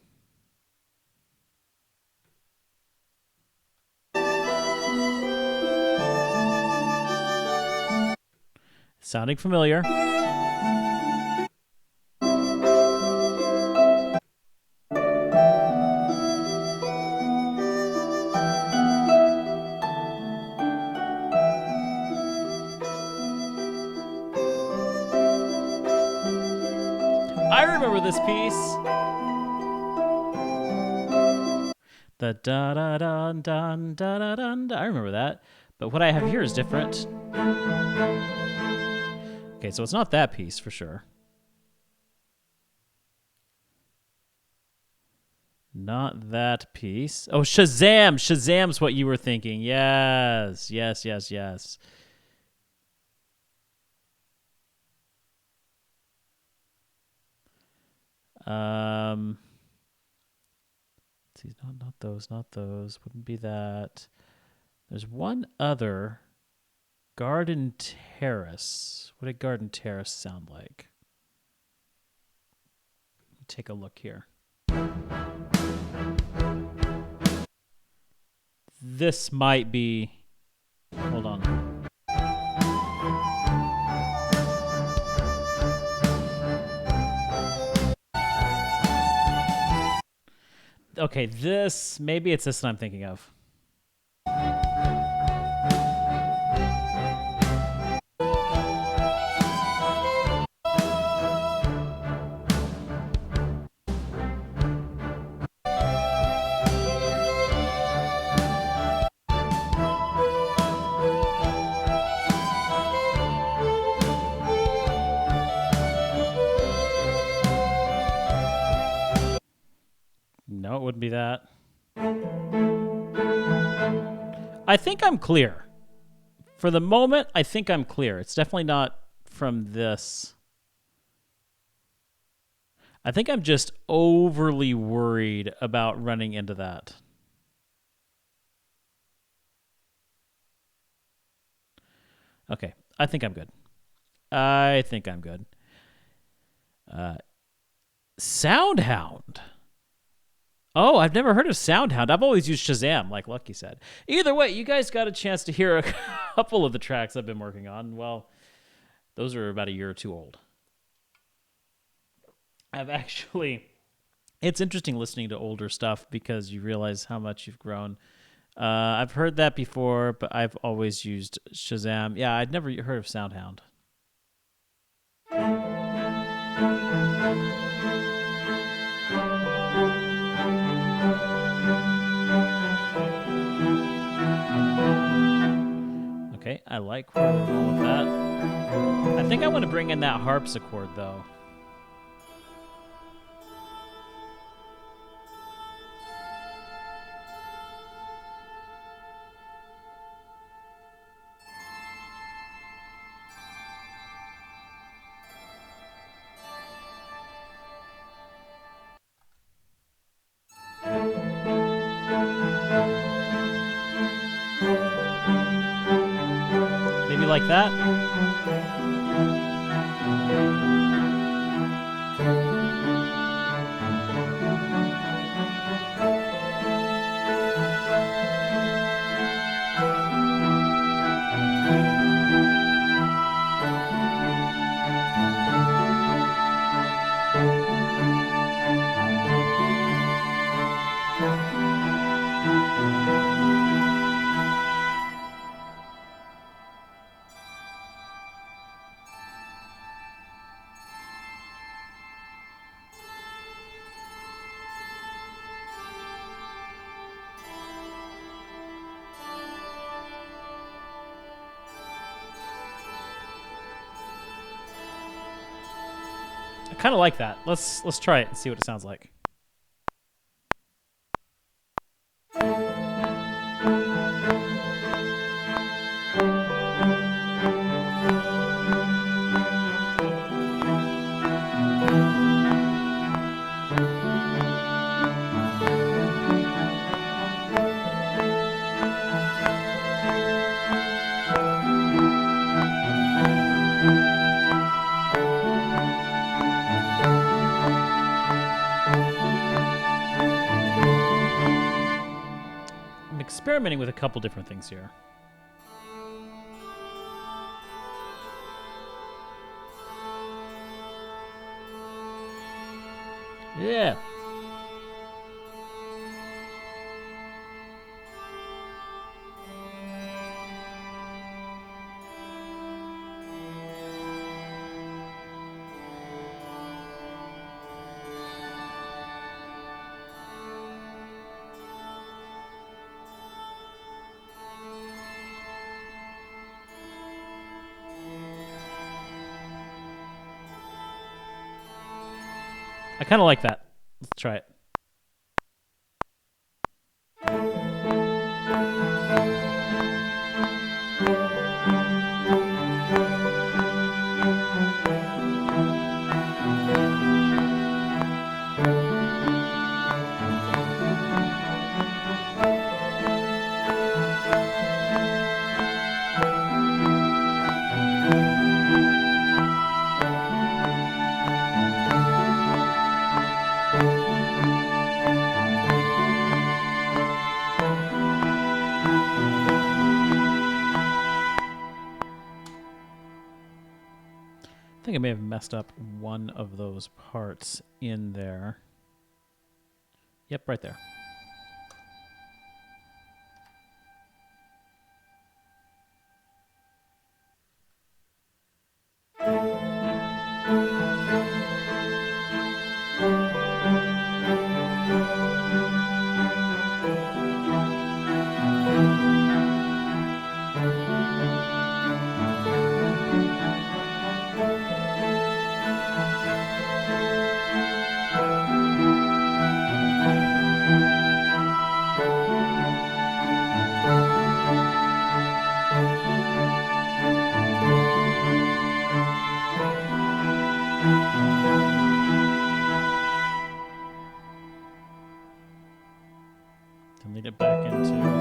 Sounding familiar. I remember this piece. The da da da da da da da. I remember that, but what I have here is different. Okay, so it's not that piece for sure. Not that piece. Oh, Shazam! Shazam's what you were thinking. Yes, yes, yes, yes. See, not those, not those. Wouldn't be that. There's one other. Garden Terrace. What did Garden Terrace sound like? Take a look here. This might be... Hold on. Okay, this... Maybe it's this that I'm thinking of. No, it wouldn't be that. I think I'm clear. For the moment, I think I'm clear. It's definitely not from this. I think I'm just overly worried about running into that. Okay, I think I'm good. I think I'm good. Soundhound. Oh, I've never heard of Soundhound. I've always used Shazam, like Lucky said. Either way, you guys got a chance to hear a couple of the tracks I've been working on. Well, those are about a year or two old. I've actually... It's interesting listening to older stuff because you realize how much you've grown. I've heard that before, but I've always used Shazam. Yeah, I'd never heard of Soundhound. Okay, I like where we're going with that. I think I want to bring in that harpsichord, though. Maybe like that? kind of like that. Let's try it and see what it sounds like. I'm experimenting with a couple different things here. Yeah. I kind of like that. Let's try it. I think I may have messed up one of those parts in there. Yep, right there. Then lead it back into...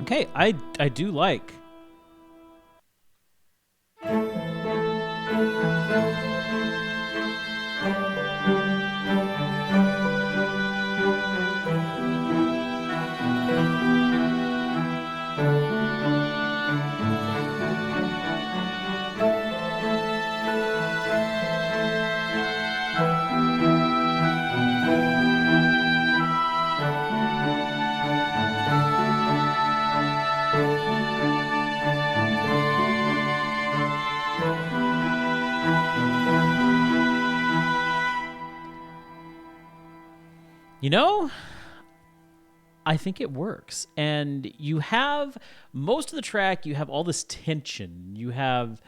Okay, I do like. You know, I think it works. And you have most of the track, you have all this tension. You have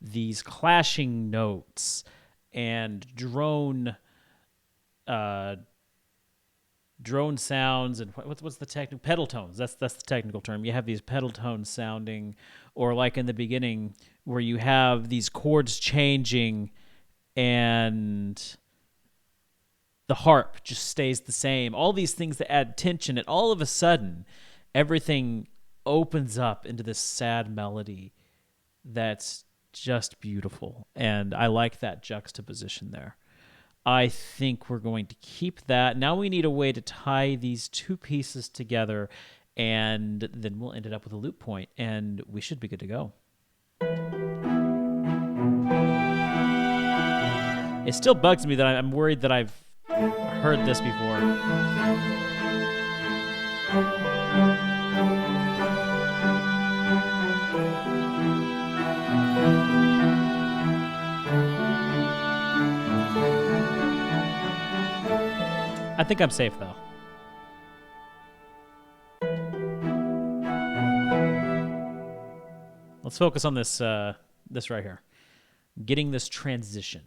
these clashing notes and drone sounds and what's the technical pedal tones. That's the technical term. You have these pedal tones sounding, or like in the beginning where you have these chords changing and the harp just stays the same. All these things that add tension, and all of a sudden, everything opens up into this sad melody that's just beautiful. And I like that juxtaposition there. I think we're going to keep that. Now we need a way to tie these two pieces together, and then we'll end it up with a loop point, and we should be good to go. It still bugs me that I'm worried that I've heard this before. I think I'm safe, though. Let's focus on this this right here. Getting this transition.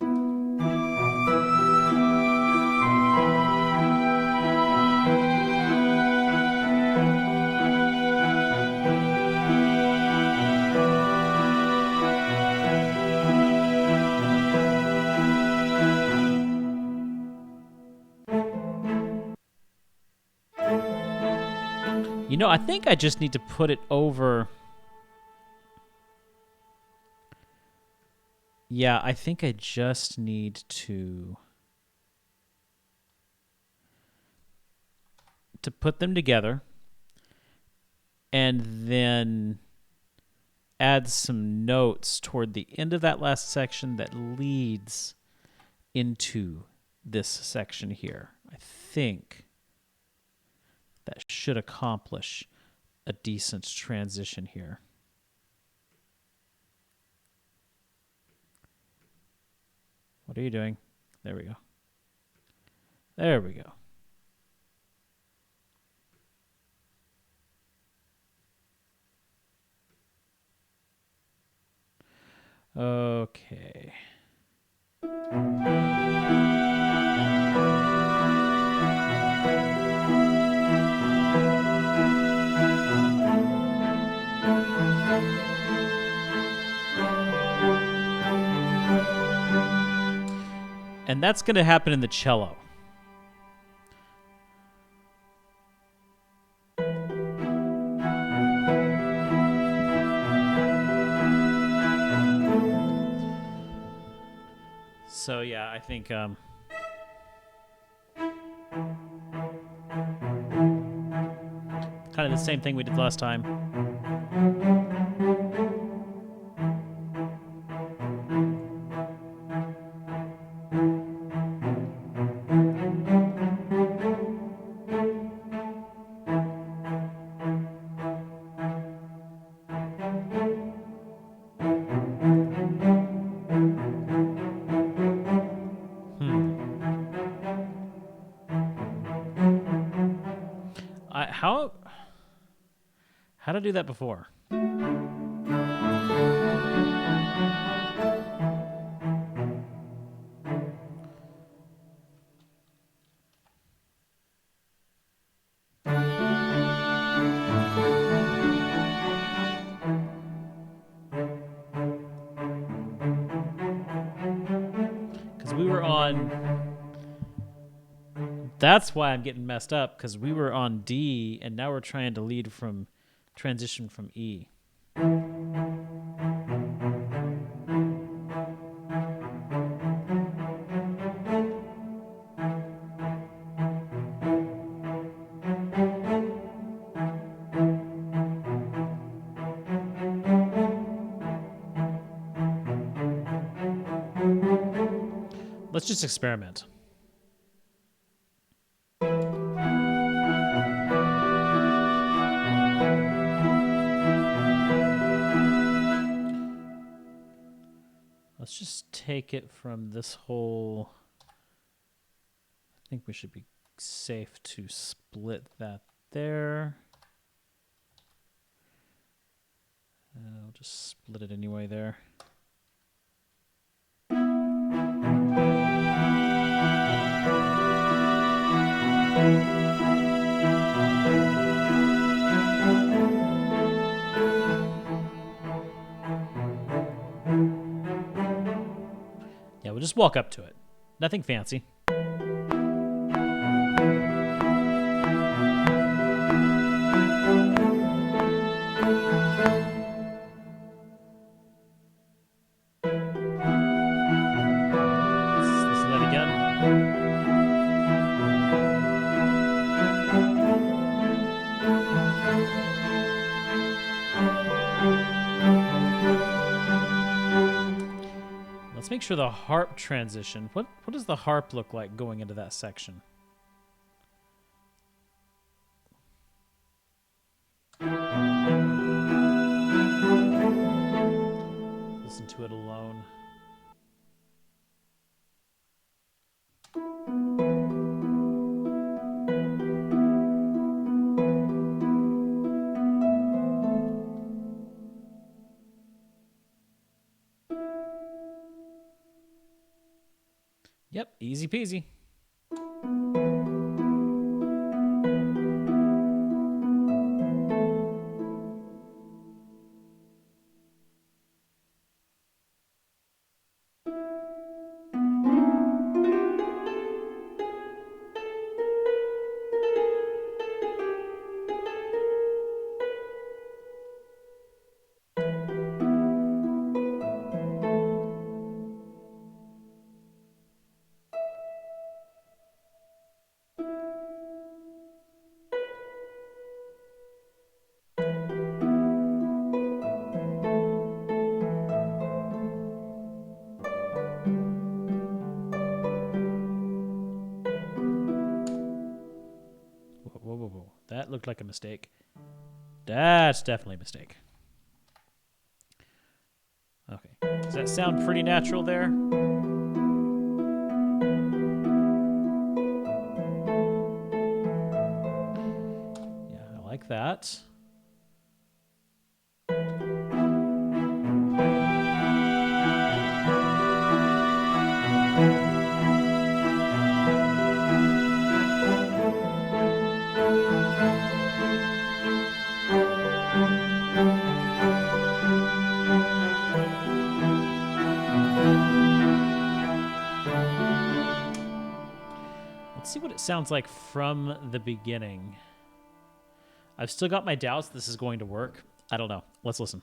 You know, I think I just need to put it over. Yeah, I think I just need to put them together and then add some notes toward the end of that last section that leads into this section here. I think that should accomplish a decent transition here. What are you doing? There we go. There we go. Okay. And that's going to happen in the cello. So yeah, I think kind of the same thing we did last time. How to do that before? Because we were on... That's why I'm getting messed up, because we were on D, and now we're trying to lead from... transition from E. Let's just experiment. Let's just take it from this whole... I think we should be safe to split that there. I'll just split it anyway there. Yeah, we'll just walk up to it. Nothing fancy. Let's listen to that again. Let's make picture the harp transition. What does the harp look like going into that section? Listen to it alone. Yep, easy peasy. Whoa. That looked like a mistake. That's definitely a mistake. Okay. Does that sound pretty natural there? Yeah, I like that. Let's see what it sounds like from the beginning. I've still got my doubts this is going to work. I don't know. Let's listen.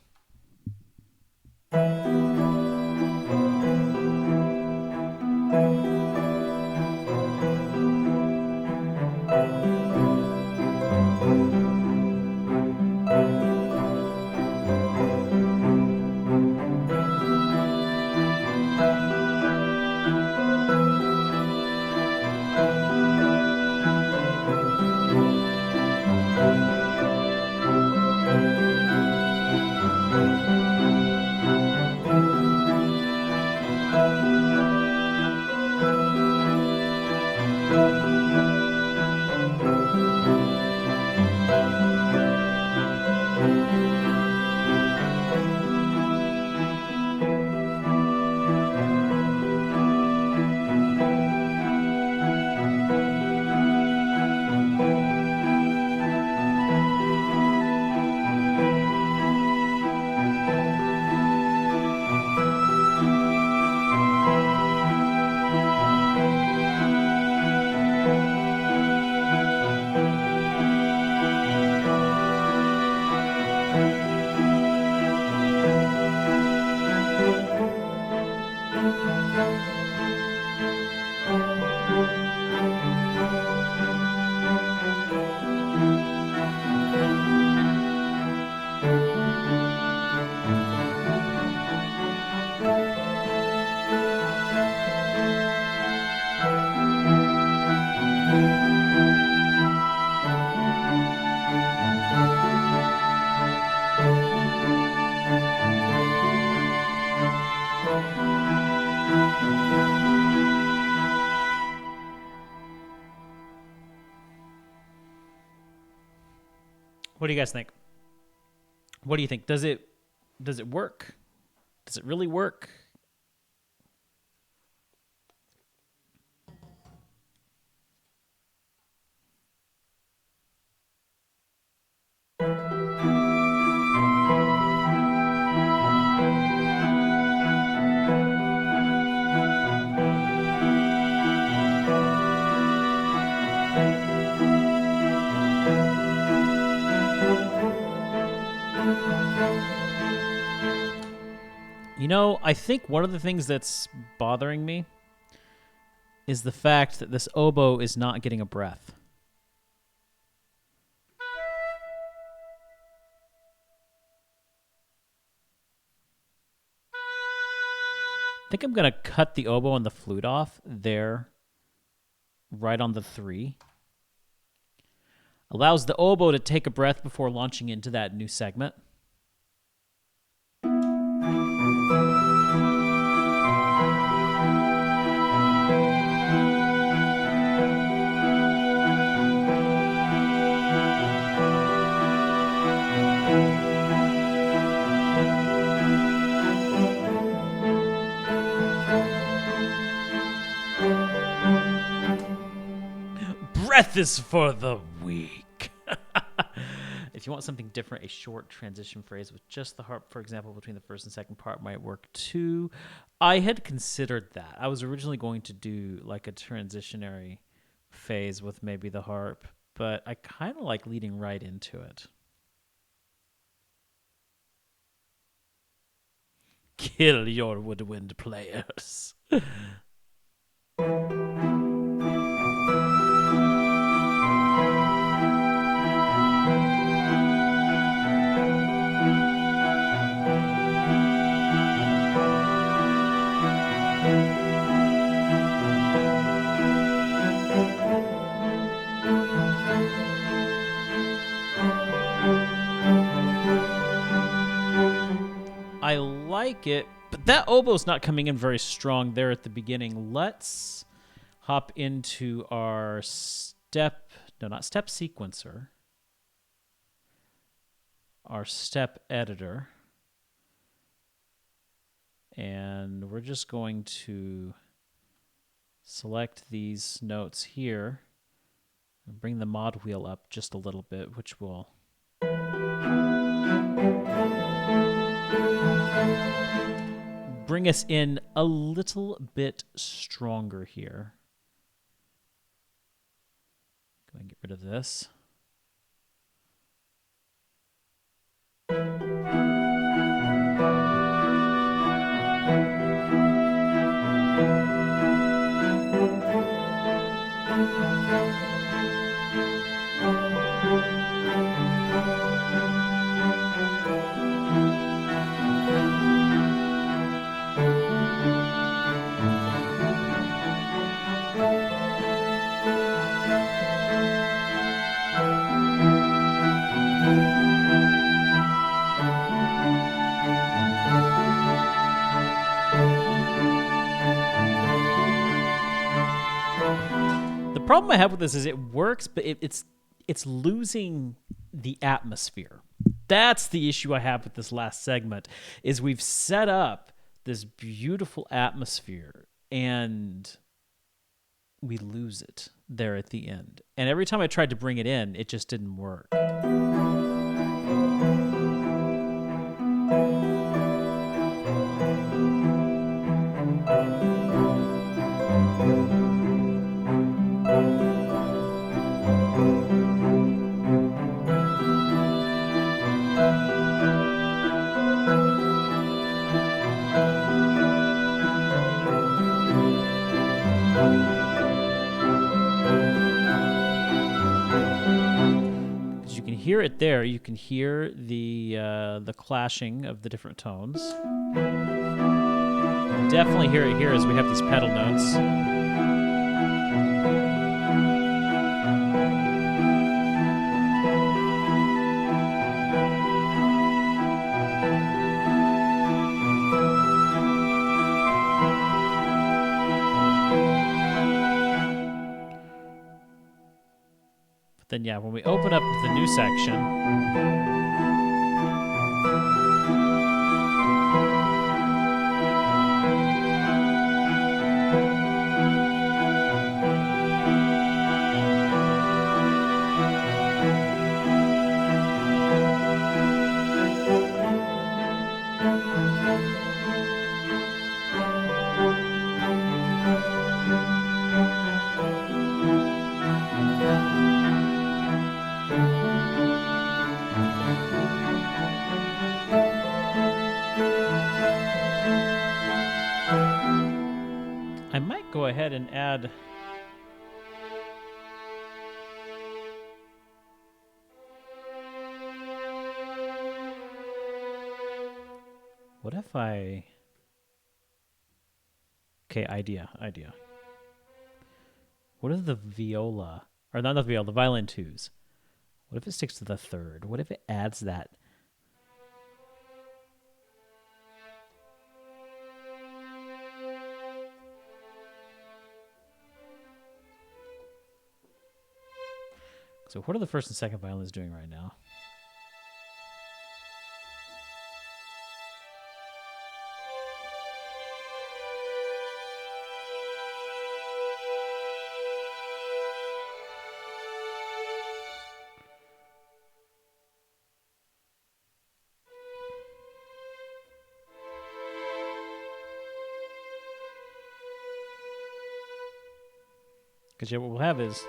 What do you guys think? What do you think? Does it work? Does it really work? You know, I think one of the things that's bothering me is the fact that this oboe is not getting a breath. think I'm going to cut the oboe and the flute off there, right on the 3. Allows the oboe to take a breath before launching into that new segment. Breath is for the weak. If you want something different, a short transition phrase with just the harp, for example, between the first and second part might work too. I had considered that. I was originally going to do like a transitionary phase with maybe the harp, but I kind of like leading right into it. Kill your woodwind players. I like it, but that oboe's not coming in very strong there at the beginning. Let's hop into our step sequencer, our step editor, and we're just going to select these notes here and bring the mod wheel up just a little bit, which will bring us in a little bit stronger here. Go ahead and get rid of this. The problem I have with this is it works, but it's losing the atmosphere. That's the issue I have with this last segment, is we've set up this beautiful atmosphere and we lose it there at the end. And every time I tried to bring it in, it just didn't work. You can hear it there. You can hear the clashing of the different tones. Definitely hear it here as we have these pedal notes. Then yeah, when we open up the new section, I might go ahead and add what if I Okay, idea. What if the viola, or not the viola, the violin twos? What if it sticks to the third? What if it adds that? So what are the first and second violins doing right now? Because what we'll have is...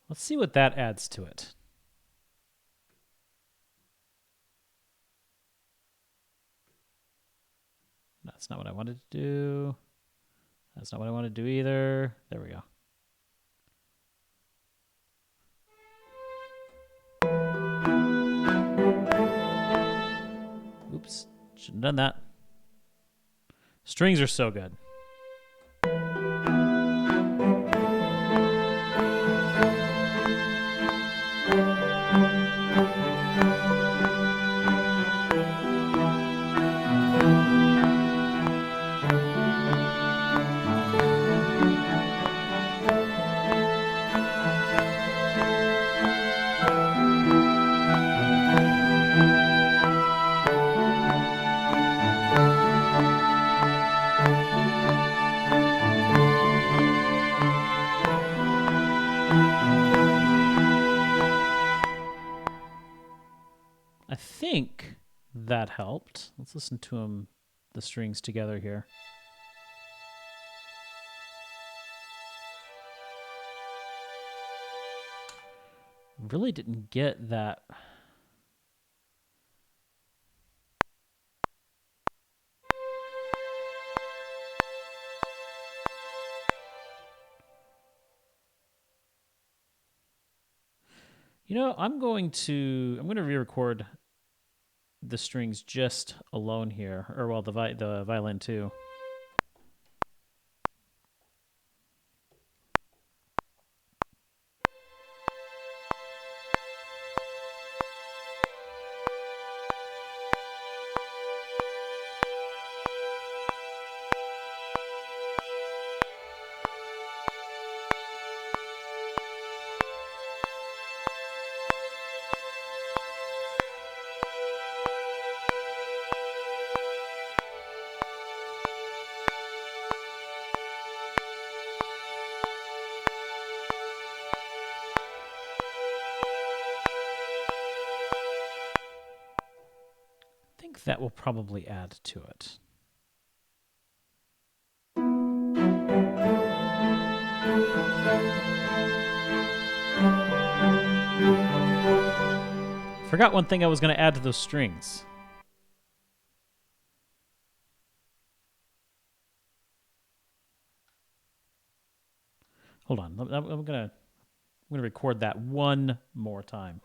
Let's see what that adds to it. That's not what I wanted to do. That's not what I want to do either. There we go. Oops. Shouldn't have done that. Strings are so good. I think that helped. Let's listen to them, the strings together here. Really didn't get that. You know, I'm going to re-record the strings just alone here, or well, the violin too. I think that will probably add to it. Forgot one thing I was going to add to those strings. Hold on. I'm going to record that one more time.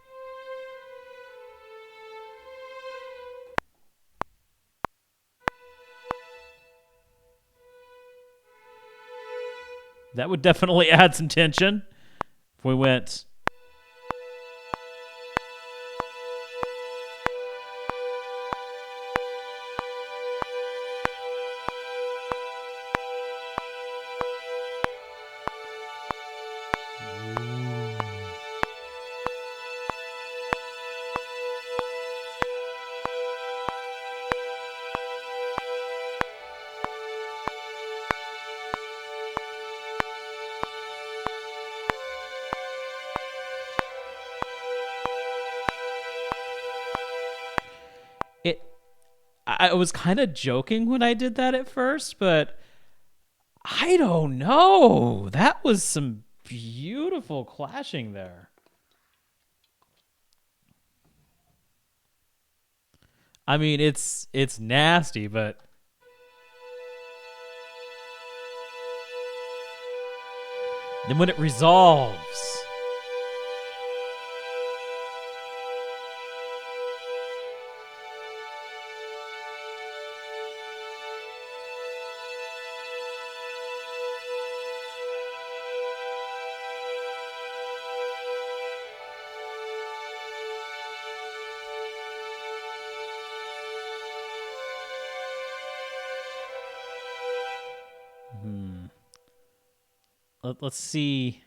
That would definitely add some tension if we went. I was kind of joking when I did that at first, but I don't know. That was some beautiful clashing there. I mean, it's nasty, but then when it resolves, Let's see.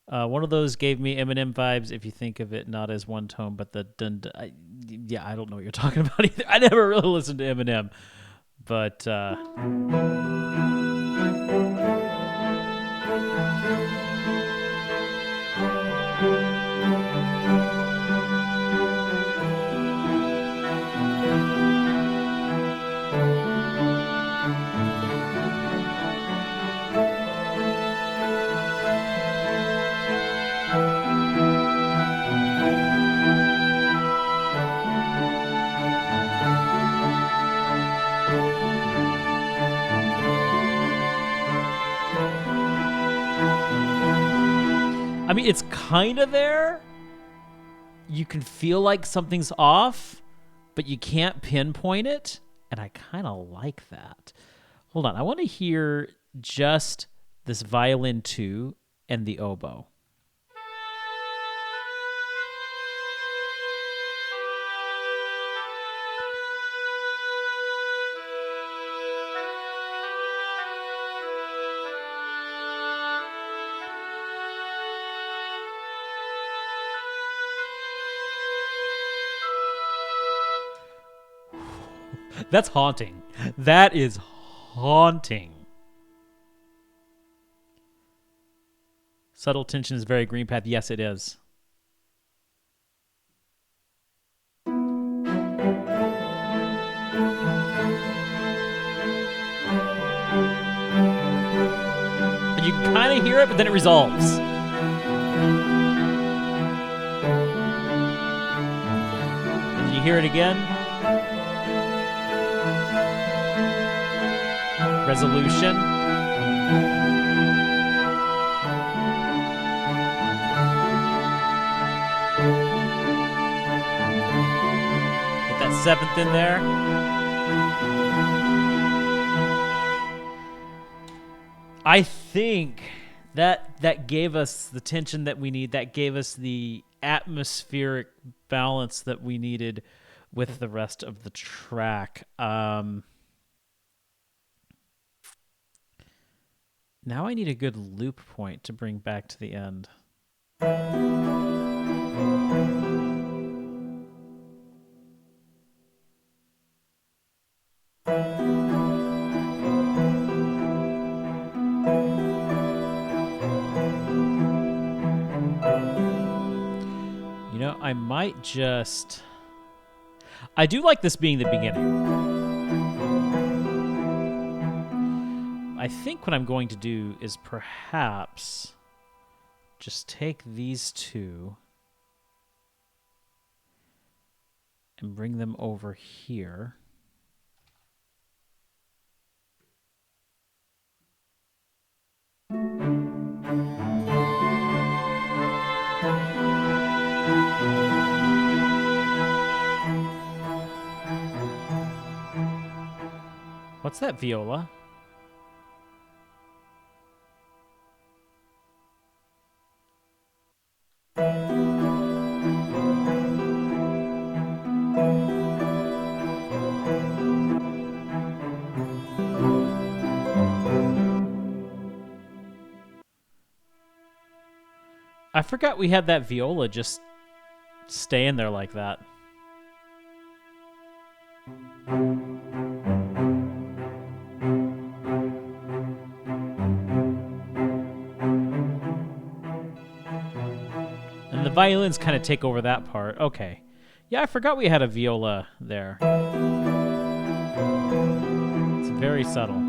One of those gave me Eminem vibes. If you think of it not as one tone, but the dun. Yeah, I don't know what you're talking about either. I never really listened to Eminem, but I mean, it's kind of there. You can feel like something's off, but you can't pinpoint it, and I kind of like that. Hold on, I want to hear just this violin 2 and the oboe. That's haunting. That is haunting. Subtle tension is very Green Path. Yes, it is. You can kind of hear it, but then it resolves. And you hear it again. Resolution. Get that 7th in there. I think that gave us the tension that we need. That gave us the atmospheric balance that we needed with the rest of the track. Now I need a good loop point to bring back to the end. You know, I might just... I do like this being the beginning. I think what I'm going to do is perhaps just take these two and bring them over here. What's that viola? I forgot we had that viola just staying there like that. And the violins kind of take over that part. Okay. Yeah, I forgot we had a viola there. It's very subtle.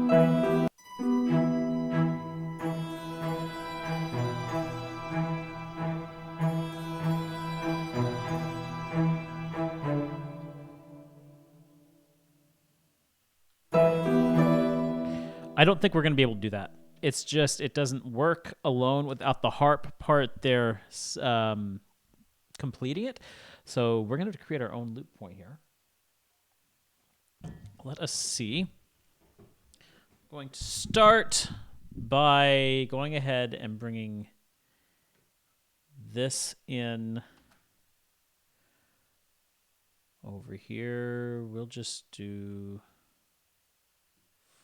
I don't think we're going to be able to do that. It's just, it doesn't work alone without the harp part there completing it. So we're going to create our own loop point here. Let us see. I'm going to start by going ahead and bringing this in over here. We'll just do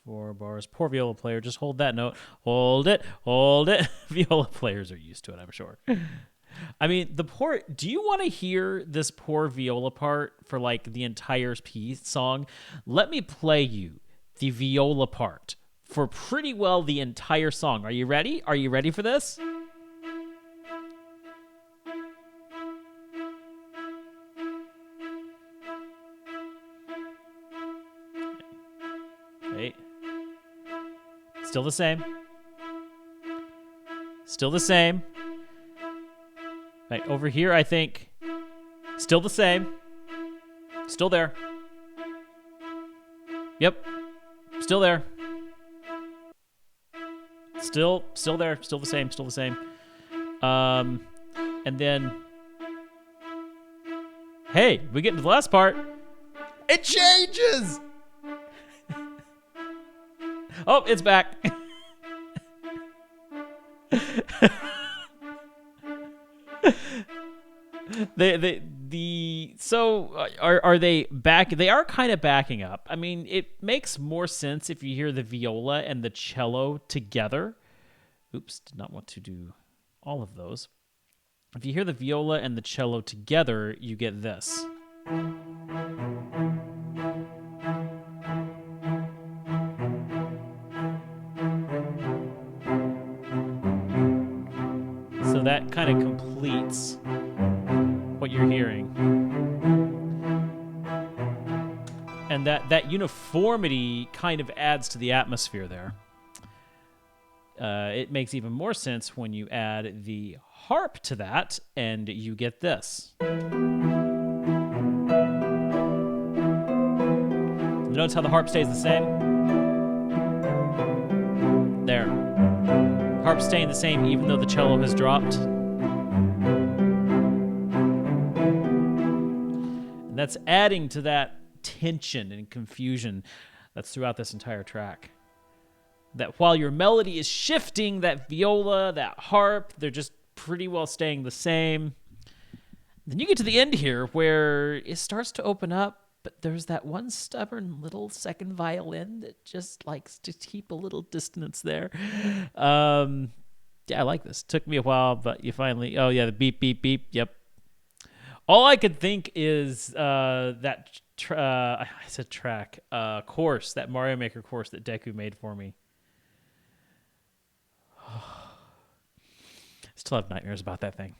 4 bars. Poor viola player. Just hold that note. Hold it. Hold it. Viola players are used to it, I'm sure. I mean, do you want to hear this poor viola part for like the entire piece song? Let me play you the viola part for pretty well the entire song. Are you ready? Are you ready for this? Wait. Still the same. Still the same. Right, over here, I think. Still the same. Still there. Yep. Still there. Still there. Still the same. Still the same. And then, hey, we get to the last part. It changes. Oh, it's back. Are they back? They are kind of backing up. I mean, it makes more sense if you hear the viola and the cello together. Oops, did not want to do all of those. If you hear the viola and the cello together, you get this. So that kind of completes what you're hearing. And that uniformity kind of adds to the atmosphere there. It makes even more sense when you add the harp to that, and you get this. Notice how the harp stays the same? There. Harp staying the same even though the cello has dropped. And that's adding to that tension and confusion that's throughout this entire track. That while your melody is shifting, that viola, that harp, they're just pretty well staying the same. Then you get to the end here where it starts to open up, but there's that one stubborn little second violin that just likes to keep a little distance there. Yeah, I like this. Took me a while, but you finally... Oh, yeah, the beep, beep, beep. Yep. All I could think is that... I said track. Course, that Mario Maker course that Deku made for me. Still have nightmares about that thing.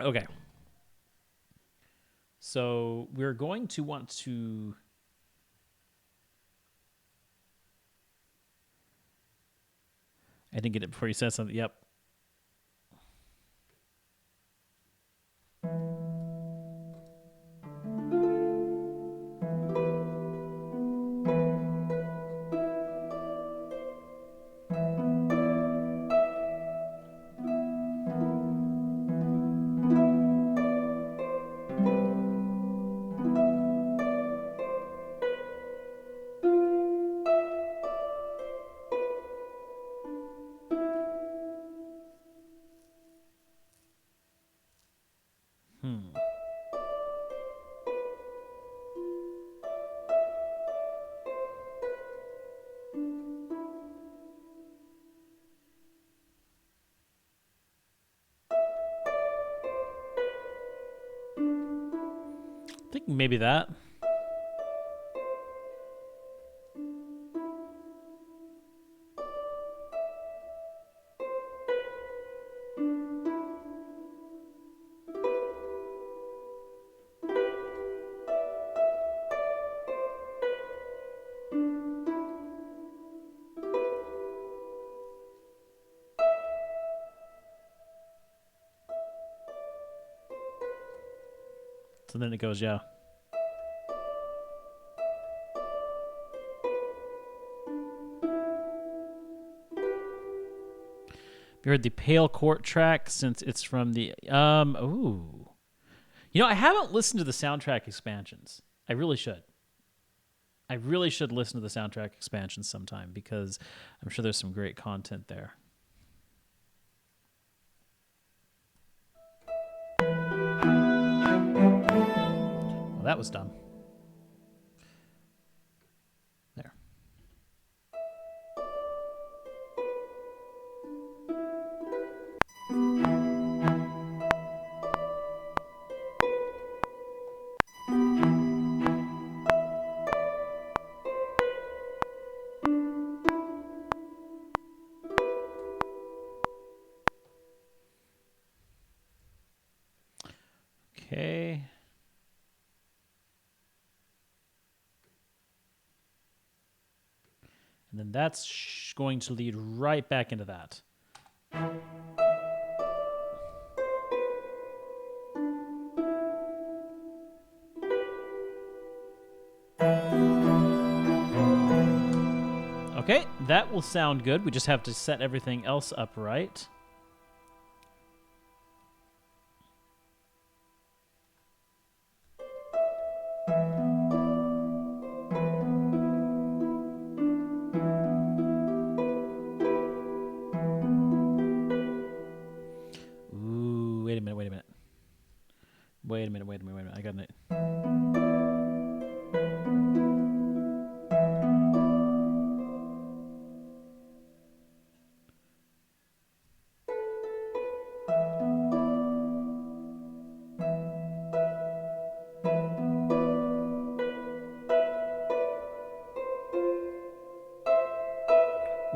Okay. So we're going to want to... I didn't get it before you said something. Yep. I think maybe that. So then it goes, yeah. You heard the Pale Court track since it's from the ooh. You know, I haven't listened to the soundtrack expansions. I really should. I really should listen to the soundtrack expansions sometime because I'm sure there's some great content there. Well, that was dumb. Okay. And then that's going to lead right back into that. Okay, that will sound good. We just have to set everything else up right. Ooh, wait a minute. Wait a minute. I got it.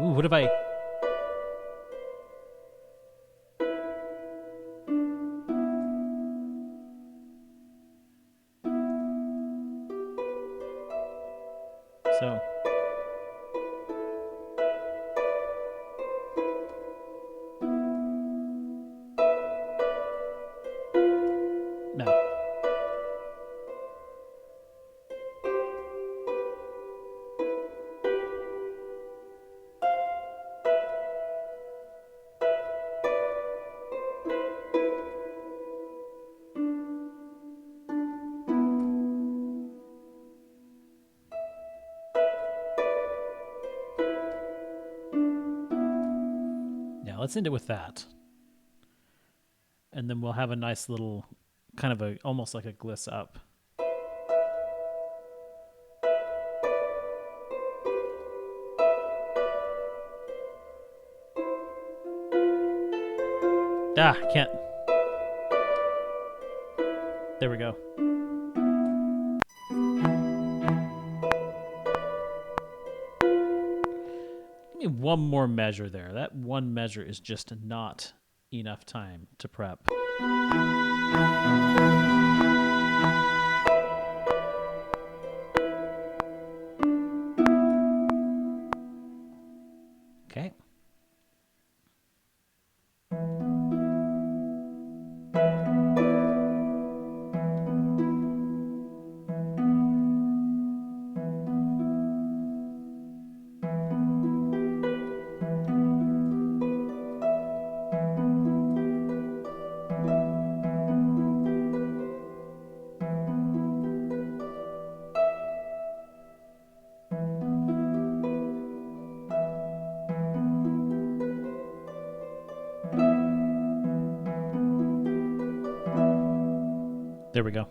Ooh, what if I... So... No. Yeah, let's end it with that. And then we'll have a nice little, kind of a, almost like a gliss up. Ah, can't. There we go. Give me one more measure there. That one measure is just not enough time to prep. Okay. There we go.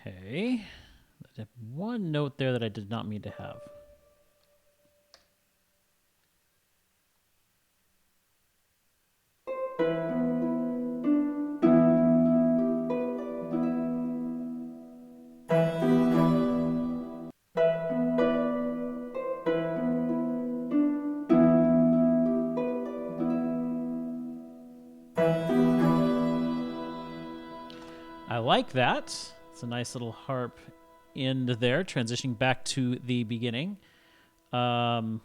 Okay. I have one note there that I did not mean to have. I like that. It's a nice little harp end there, transitioning back to the beginning. Our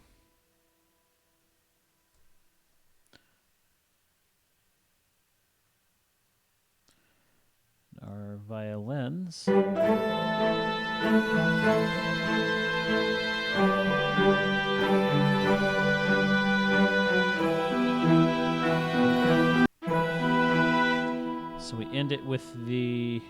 violins. So we end it with the...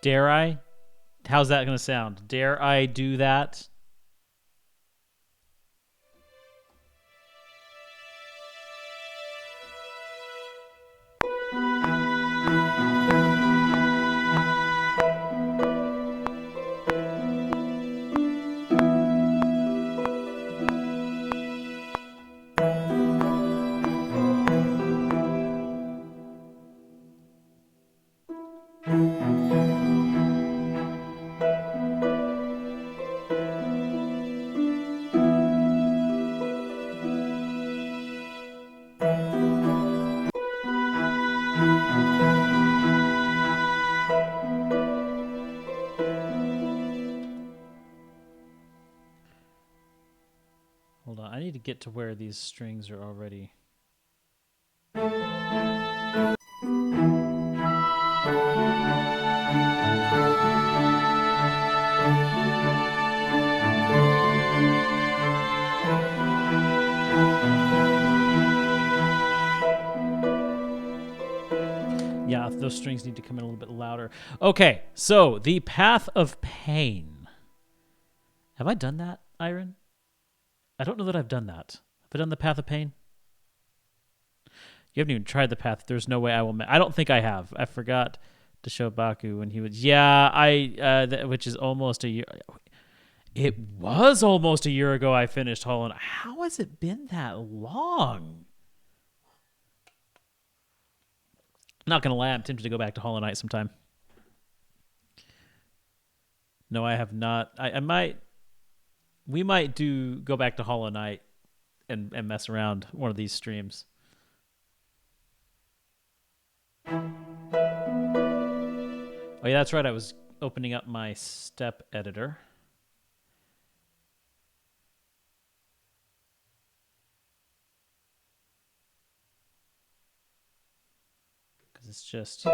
Dare I? How's that going to sound? Dare I do that? Hold on, I need to get to where these strings are already. Yeah, those strings need to come in a little bit louder. Okay, so the Path of Pain. Have I done that, Iron? I don't know that I've done that. Have I done the Path of Pain? You haven't even tried the path. There's no way I will. I don't think I have. I forgot to show Baku when he was. Yeah, which is almost a year. It was almost a year ago I finished Hollow Knight. How has it been that long? Not gonna lie, I'm tempted to go back to Hollow Knight sometime. No, I have not. I might. We might go back to Hollow Knight and mess around one of these streams. Oh yeah, that's right. I was opening up my step editor. Because it's just...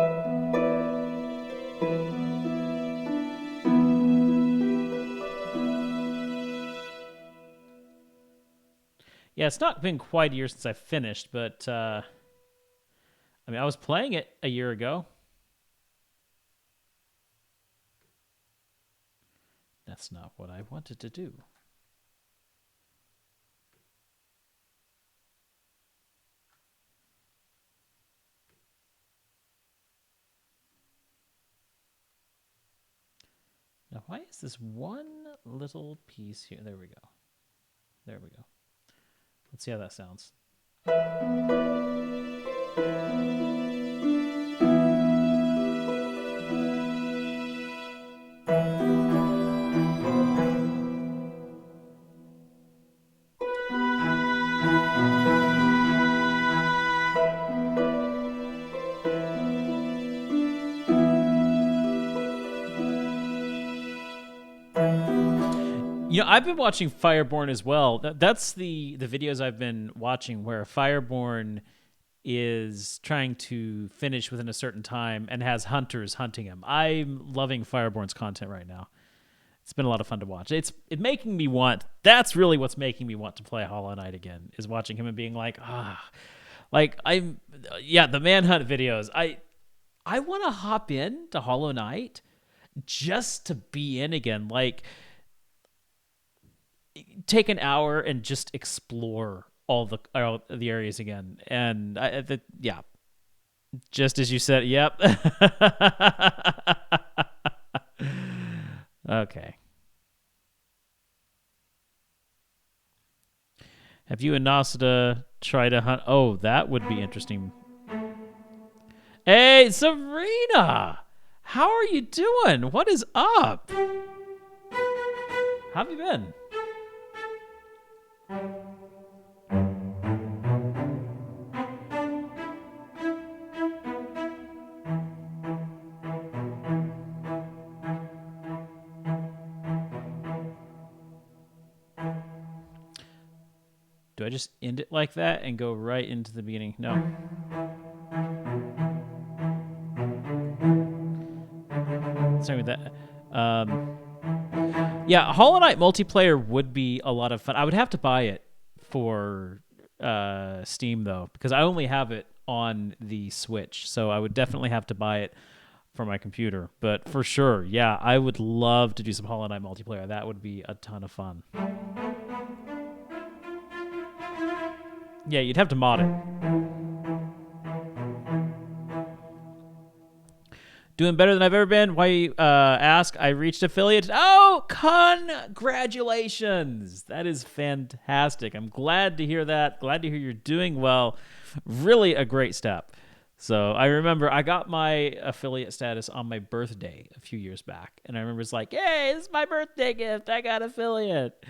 Yeah, it's not been quite a year since I finished, but I mean, I was playing it a year ago. That's not what I wanted to do. Now, why is this one little piece here? There we go. There we go. Let's see how that sounds. You know, I've been watching Fireborn as well. That's the videos I've been watching where Fireborn is trying to finish within a certain time and has hunters hunting him. I'm loving Fireborn's content right now. It's been a lot of fun to watch. It's making me want... That's really what's making me want to play Hollow Knight again, is watching him and being like, Like, the Manhunt videos. I want to hop in to Hollow Knight just to be in again. Like... take an hour and just explore all the areas again. And just as you said, yep. Okay. Have you and Nasada tried to hunt? Oh, that would be interesting. Hey, Serena! How are you doing? What is up? How have you been? Do I just end it like that and go right into the beginning? No. Sorry with that. Yeah, Hollow Knight multiplayer would be a lot of fun. I would have to buy it for Steam, though, because I only have it on the Switch, so I would definitely have to buy it for my computer. But for sure, yeah, I would love to do some Hollow Knight multiplayer. That would be a ton of fun. Yeah, you'd have to mod it. Doing better than I've ever been. Why ask? I reached affiliate. Oh, congratulations. That is fantastic. I'm glad to hear that. Glad to hear you're doing well. Really a great step. So I remember I got my affiliate status on my birthday a few years back. And I remember it's like, hey, this is my birthday gift. I got affiliate.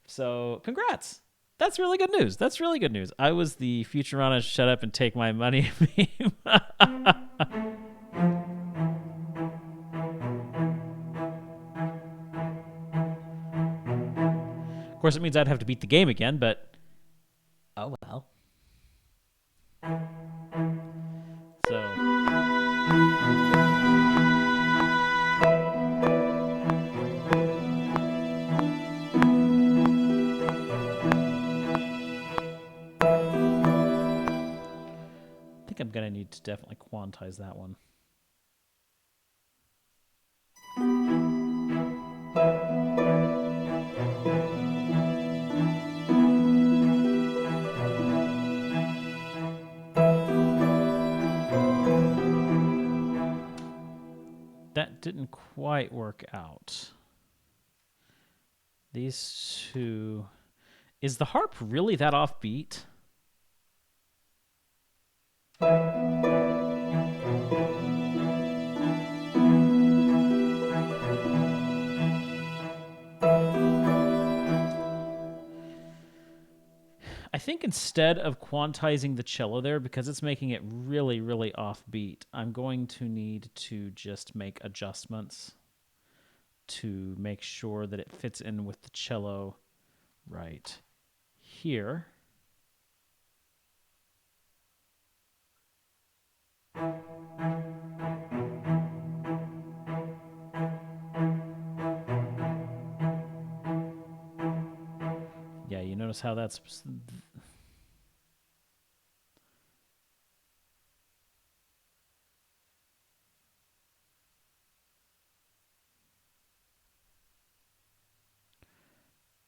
So congrats. That's really good news. That's really good news. I was the Futurana shut up and take my money meme. Of course, it means I'd have to beat the game again, but oh well. So I think I'm gonna need to definitely quantize that one. That didn't quite work out. These two... Is the harp really that offbeat? I think instead of quantizing the cello there, because it's making it really, really offbeat, I'm going to need to just make adjustments to make sure that it fits in with the cello right here. Yeah, you notice how that's...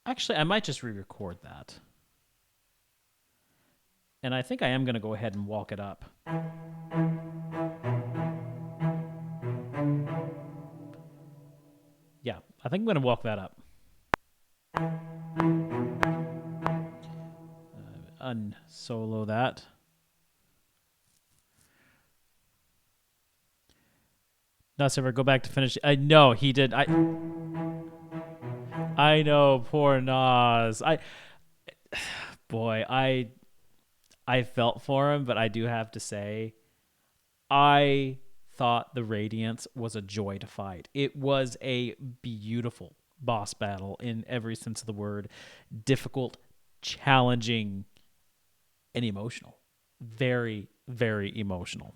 Actually, I might just re-record that. And I think I am going to go ahead and walk it up. Yeah, I think I'm going to walk that up. Unsolo that. Not ever go back to finish. I know he did. I know, poor Nas. I felt for him, but I do have to say, I thought the Radiance was a joy to fight. It was a beautiful boss battle in every sense of the word. Difficult, challenging, and emotional. Very, very emotional.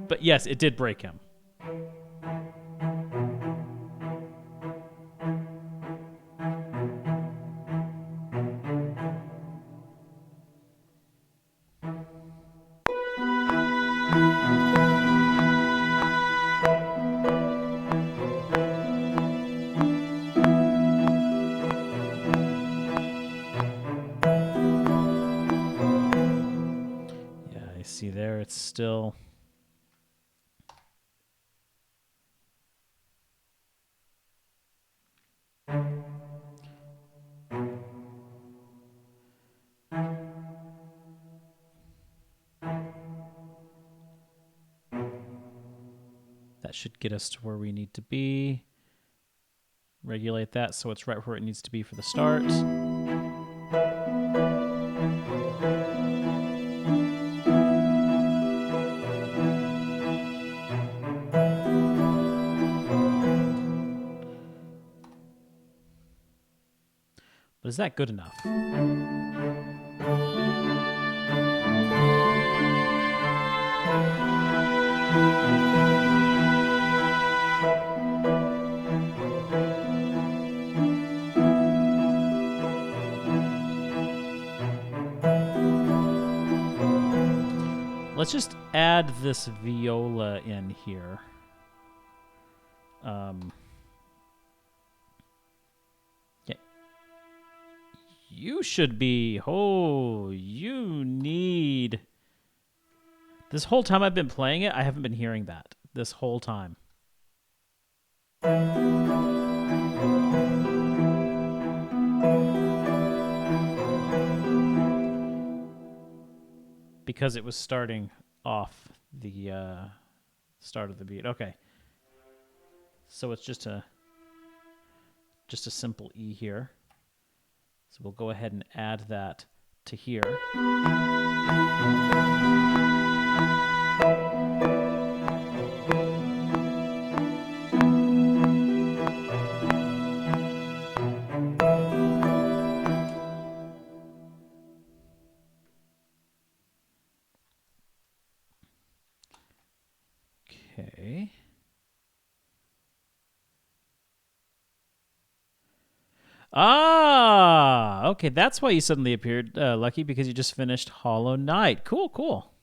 But yes, it did break him. See there, it's still... That should get us to where we need to be. Regulate that so it's right where it needs to be for the start. But is that good enough? Let's just add this viola in here. Yeah. You should be. Oh, you need. This whole time I've been playing it, I haven't been hearing that. This whole time. Because it was starting off the start of the beat. Okay. So it's just a simple E here. So we'll go ahead and add that to here. Okay. Ah, okay. That's why you suddenly appeared, Lucky, because you just finished Hollow Knight. Cool, cool.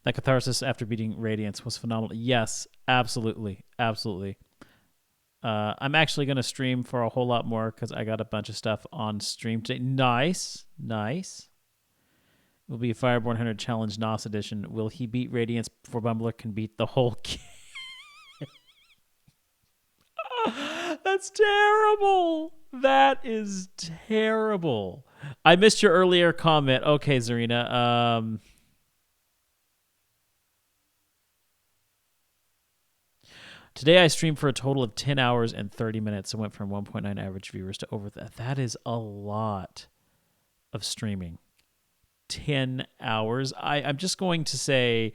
That catharsis after beating Radiance was phenomenal. Yes, absolutely, absolutely. I'm actually going to stream for a whole lot more because I got a bunch of stuff on stream today. Nice, nice. It will be a Fireborn Hunter Challenge NOS edition. Will he beat Radiance before Bumbler can beat the whole game? That's terrible. That is terrible. I missed your earlier comment. Okay, Zarina. Today I streamed for a total of 10 hours and 30 minutes and went from 1.9 average viewers to over that. That is a lot of streaming. 10 hours. I'm just going to say,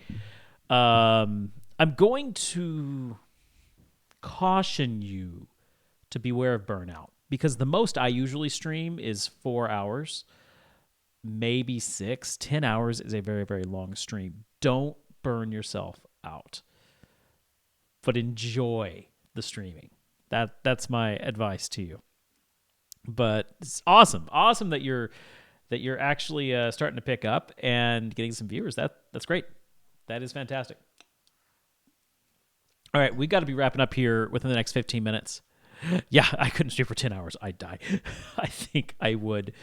I'm going to caution you to beware of burnout, because the most I usually stream is 4 hours, maybe 6. 10 hours is a very, very long stream. Don't burn yourself out, but enjoy the streaming. That's my advice to you. But it's awesome that you're actually starting to pick up and getting some viewers. That's great. That is fantastic. All right, we got to be wrapping up here within the next 15 minutes. Yeah, I couldn't stream for 10 hours. I'd die. I think I would.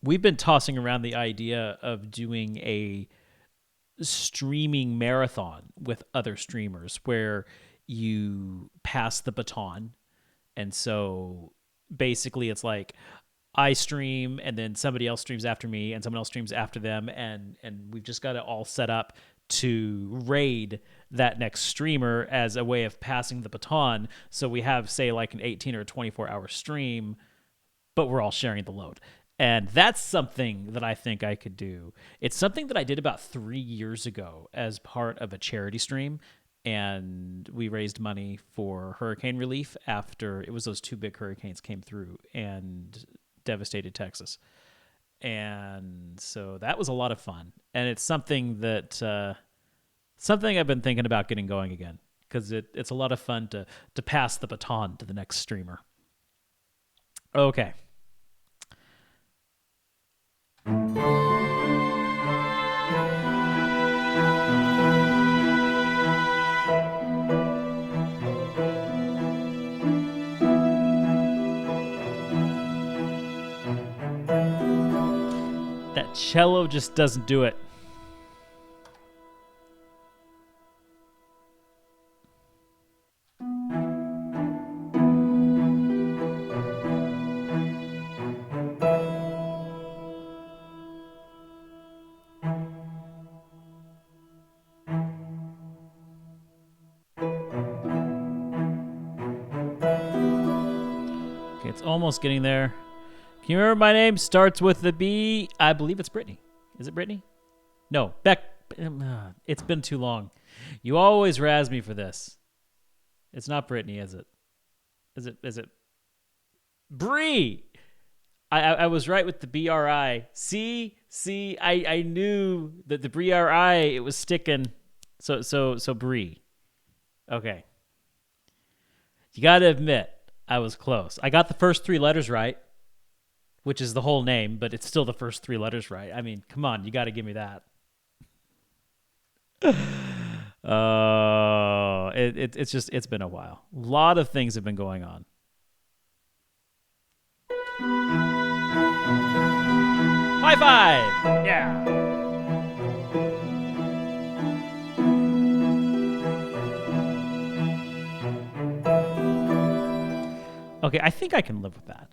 We've been tossing around the idea of doing a streaming marathon with other streamers where you pass the baton. And so basically it's like I stream and then somebody else streams after me and someone else streams after them. And we've just got it all set up to raid that next streamer as a way of passing the baton. So we have, say, like an 18 or 24-hour stream, but we're all sharing the load. And that's something that I think I could do. It's something that I did about 3 years ago as part of a charity stream. And we raised money for hurricane relief after it was those 2 big hurricanes came through and devastated Texas. And so that was a lot of fun. And it's something that something I've been thinking about getting going again, because it's a lot of fun to pass the baton to the next streamer. Okay. That cello just doesn't do it. Okay, it's almost getting there. Can you remember my name? Starts with the B. I believe it's Brittany. Is it Brittany? No, Beck. It's been too long. You always razz me for this. It's not Brittany, is it? Is it? Bree. I was right with the BRI. See, I knew that the BRI, it was sticking. So Bree. Okay. You got to admit, I was close. I got the first 3 letters right. which is the whole name, but it's still the first 3 letters right. I mean, come on, you got to give me that. It's been a while. A lot of things have been going on. High five! Yeah. Okay, I think I can live with that.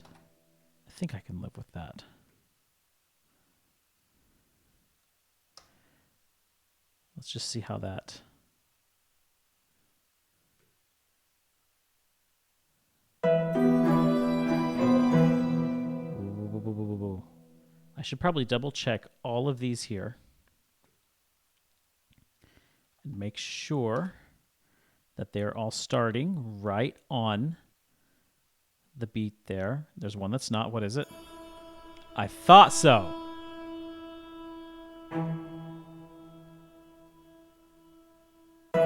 Let's just see how that... I should probably double check all of these here and make sure that they're all starting right on the beat there. There's one that's not. What is it? I thought so. There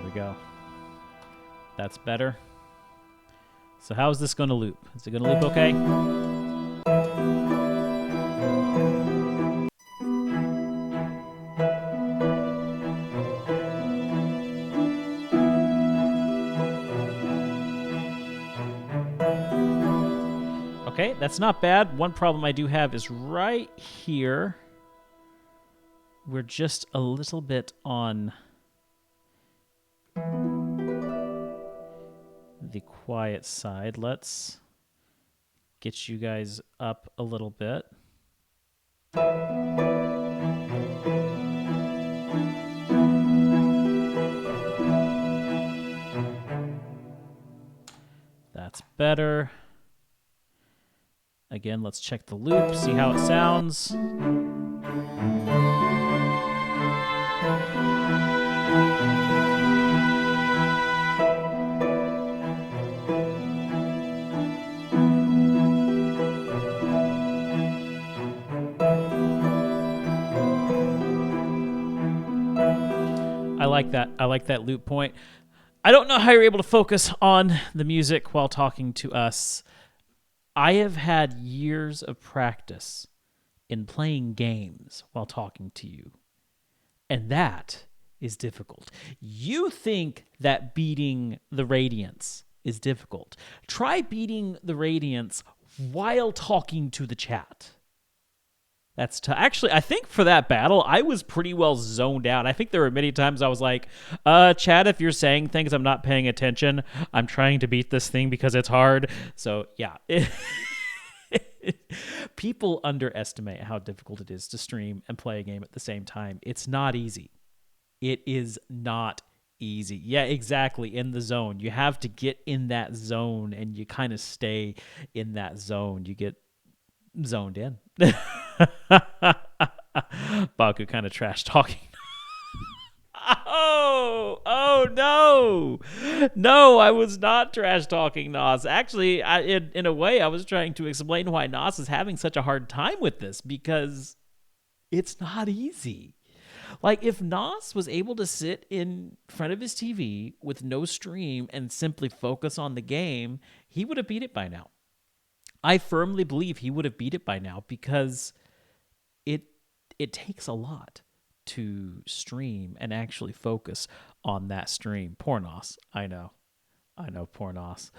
we go. That's better. So how is this going to loop? Is it going to loop okay? Okay, that's not bad. One problem I do have is right here. We're just a little bit on the quiet side. Let's get you guys up a little bit. That's better. Again, let's check the loop, see how it sounds. I like that. I like that loop point. I don't know how you're able to focus on the music while talking to us. I have had years of practice in playing games while talking to you, and that is difficult. You think that beating the Radiance is difficult. Try beating the Radiance while talking to the chat. That's actually, I think for that battle, I was pretty well zoned out. I think there were many times I was like, chat, if you're saying things, I'm not paying attention. I'm trying to beat this thing because it's hard. So, yeah. People underestimate how difficult it is to stream and play a game at the same time. It's not easy. It is not easy. Yeah, exactly. In the zone. You have to get in that zone and you kind of stay in that zone. You get zoned in. Baku kind of trash talking. Oh no. No, I was not trash talking Nos. Actually, in a way, I was trying to explain why Nos is having such a hard time with this, because it's not easy. Like, if Nos was able to sit in front of his TV with no stream and simply focus on the game, he would have beat it by now. I firmly believe he would have beat it by now, because it takes a lot to stream and actually focus on that stream. Poor Nos. I know, poor Nos.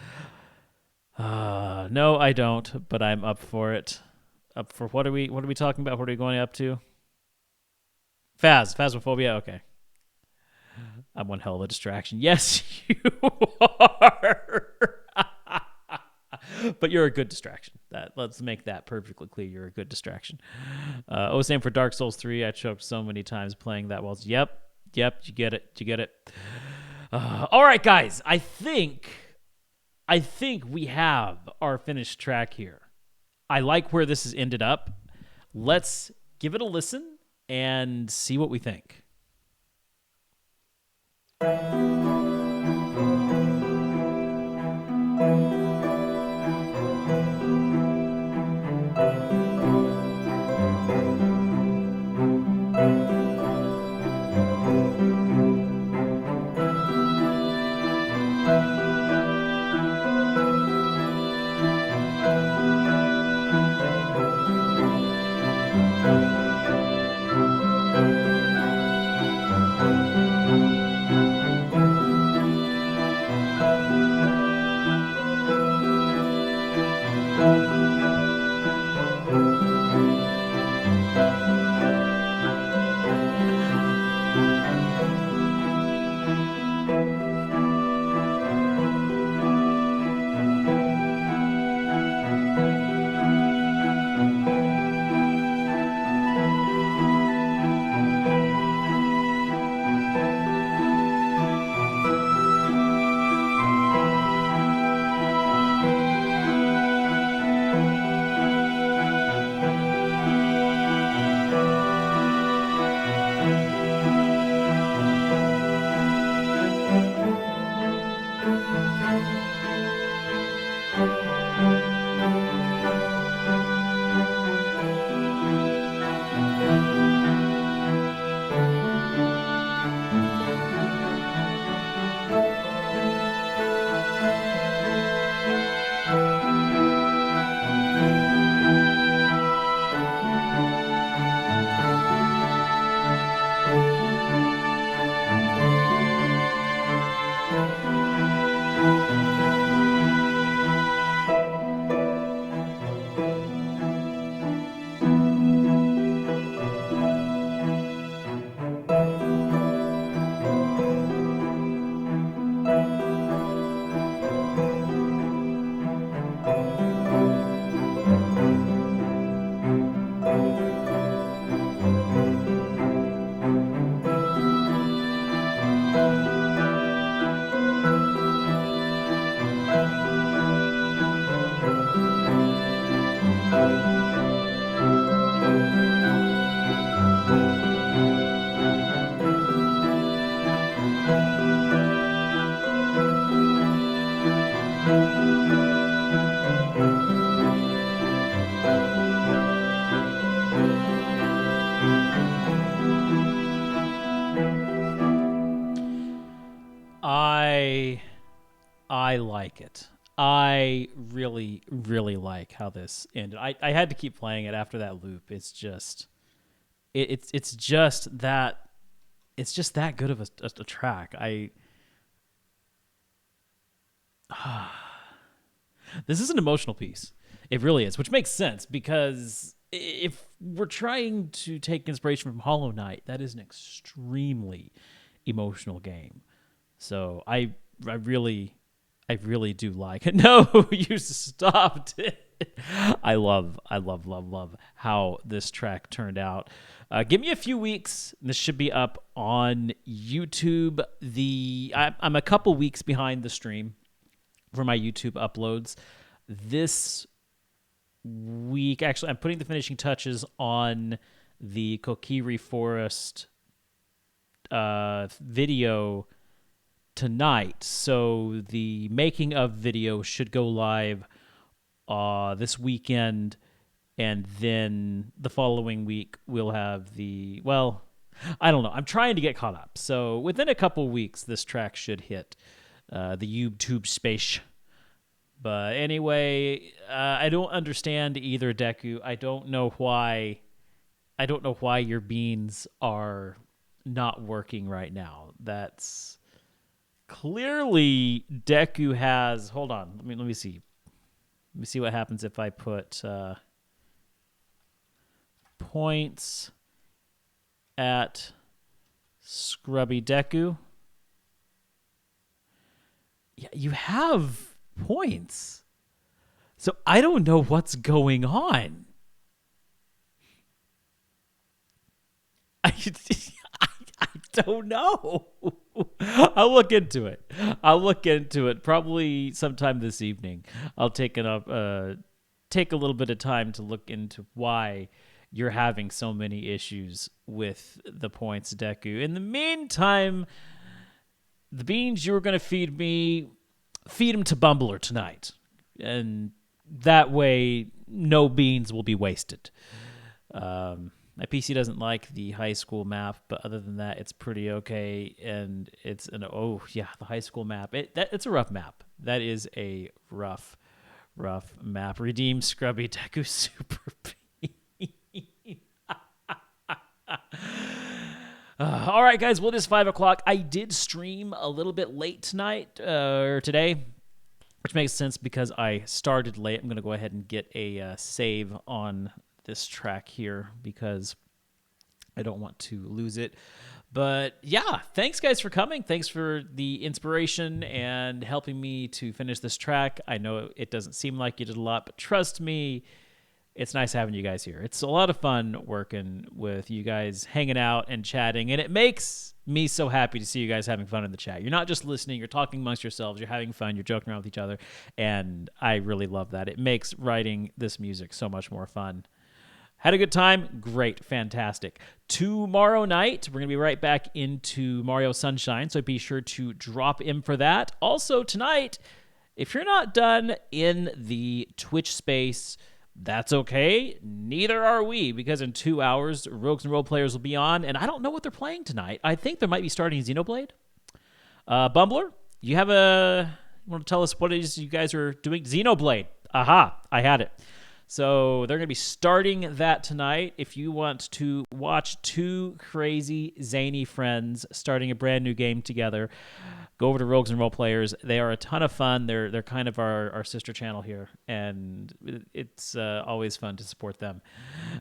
No, I don't, but I'm up for it. Up for what are we talking about? What are we going up to? Phasmophobia. Okay. I'm one hell of a distraction. Yes, you are. But you're a good distraction. Let's make that perfectly clear. You're a good distraction. Same for Dark Souls 3. I choked so many times playing that. Well, yep. You get it. All right, guys. I think we have our finished track here. I like where this has ended up. Let's give it a listen and see what we think. I like it. I really, really like how this ended. I had to keep playing it after that loop. It's just, it's just that, it's just that good of a track. This is an emotional piece. It really is, which makes sense because if we're trying to take inspiration from Hollow Knight, that is an extremely emotional game. So I really do like it. No, you stopped it. I love how this track turned out. Give me a few weeks. This should be up on YouTube. I'm a couple weeks behind the stream for my YouTube uploads. This week, actually, I'm putting the finishing touches on the Kokiri Forest video tonight. So the making of video should go live this weekend, and then the following week we'll have I don't know. I'm trying to get caught up. So within a couple weeks, this track should hit the YouTube space. But anyway, I don't understand either, Deku. I don't know why your beans are not working right now. That's clearly Deku has. Hold on. Let me see. Let me see what happens if I put points at Scrubby Deku. Yeah, you have points. So I don't know what's going on. I don't know. I'll look into it. Probably sometime this evening. I'll take a little bit of time to look into why you're having so many issues with the points, Deku. In the meantime, the beans you were going to feed me, feed them to Bumbler tonight. And that way, no beans will be wasted. My PC doesn't like the high school map, but other than that, it's pretty okay. And it's the high school map. It's a rough map. That is a rough map. Redeem Scrubby Deku Super Bean. All right, guys. Well, it is 5 o'clock. I did stream a little bit late tonight or today, which makes sense because I started late. I'm going to go ahead and get a save on this track here because I don't want to lose it. But yeah, thanks guys for coming. Thanks for the inspiration and helping me to finish this track. I know it doesn't seem like you did a lot, but trust me, it's nice having you guys here. It's a lot of fun working with you guys, hanging out and chatting, and it makes me so happy to see you guys having fun in the chat. You're not just listening, you're talking amongst yourselves, you're having fun, you're joking around with each other, and I really love that. It makes writing this music so much more fun. Had a good time? Great. Fantastic. Tomorrow night, we're going to be right back into Mario Sunshine, so be sure to drop in for that. Also, tonight, if you're not done in the Twitch space, that's okay. Neither are we, because in 2 hours, Rogues and Role Players will be on, and I don't know what they're playing tonight. I think they might be starting Xenoblade. Bumbler, you want to tell us what it is you guys are doing? Xenoblade. Aha, I had it. So they're going to be starting that tonight. If you want to watch two crazy, zany friends starting a brand new game together, go over to Rogues and Role Players. They are a ton of fun. They're kind of our sister channel here, and it's always fun to support them.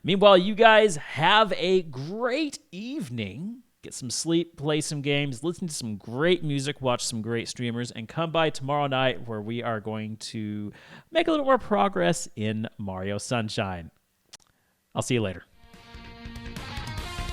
Meanwhile, you guys have a great evening. Get some sleep, play some games, listen to some great music, watch some great streamers, and come by tomorrow night where we are going to make a little more progress in Mario Sunshine. I'll see you later.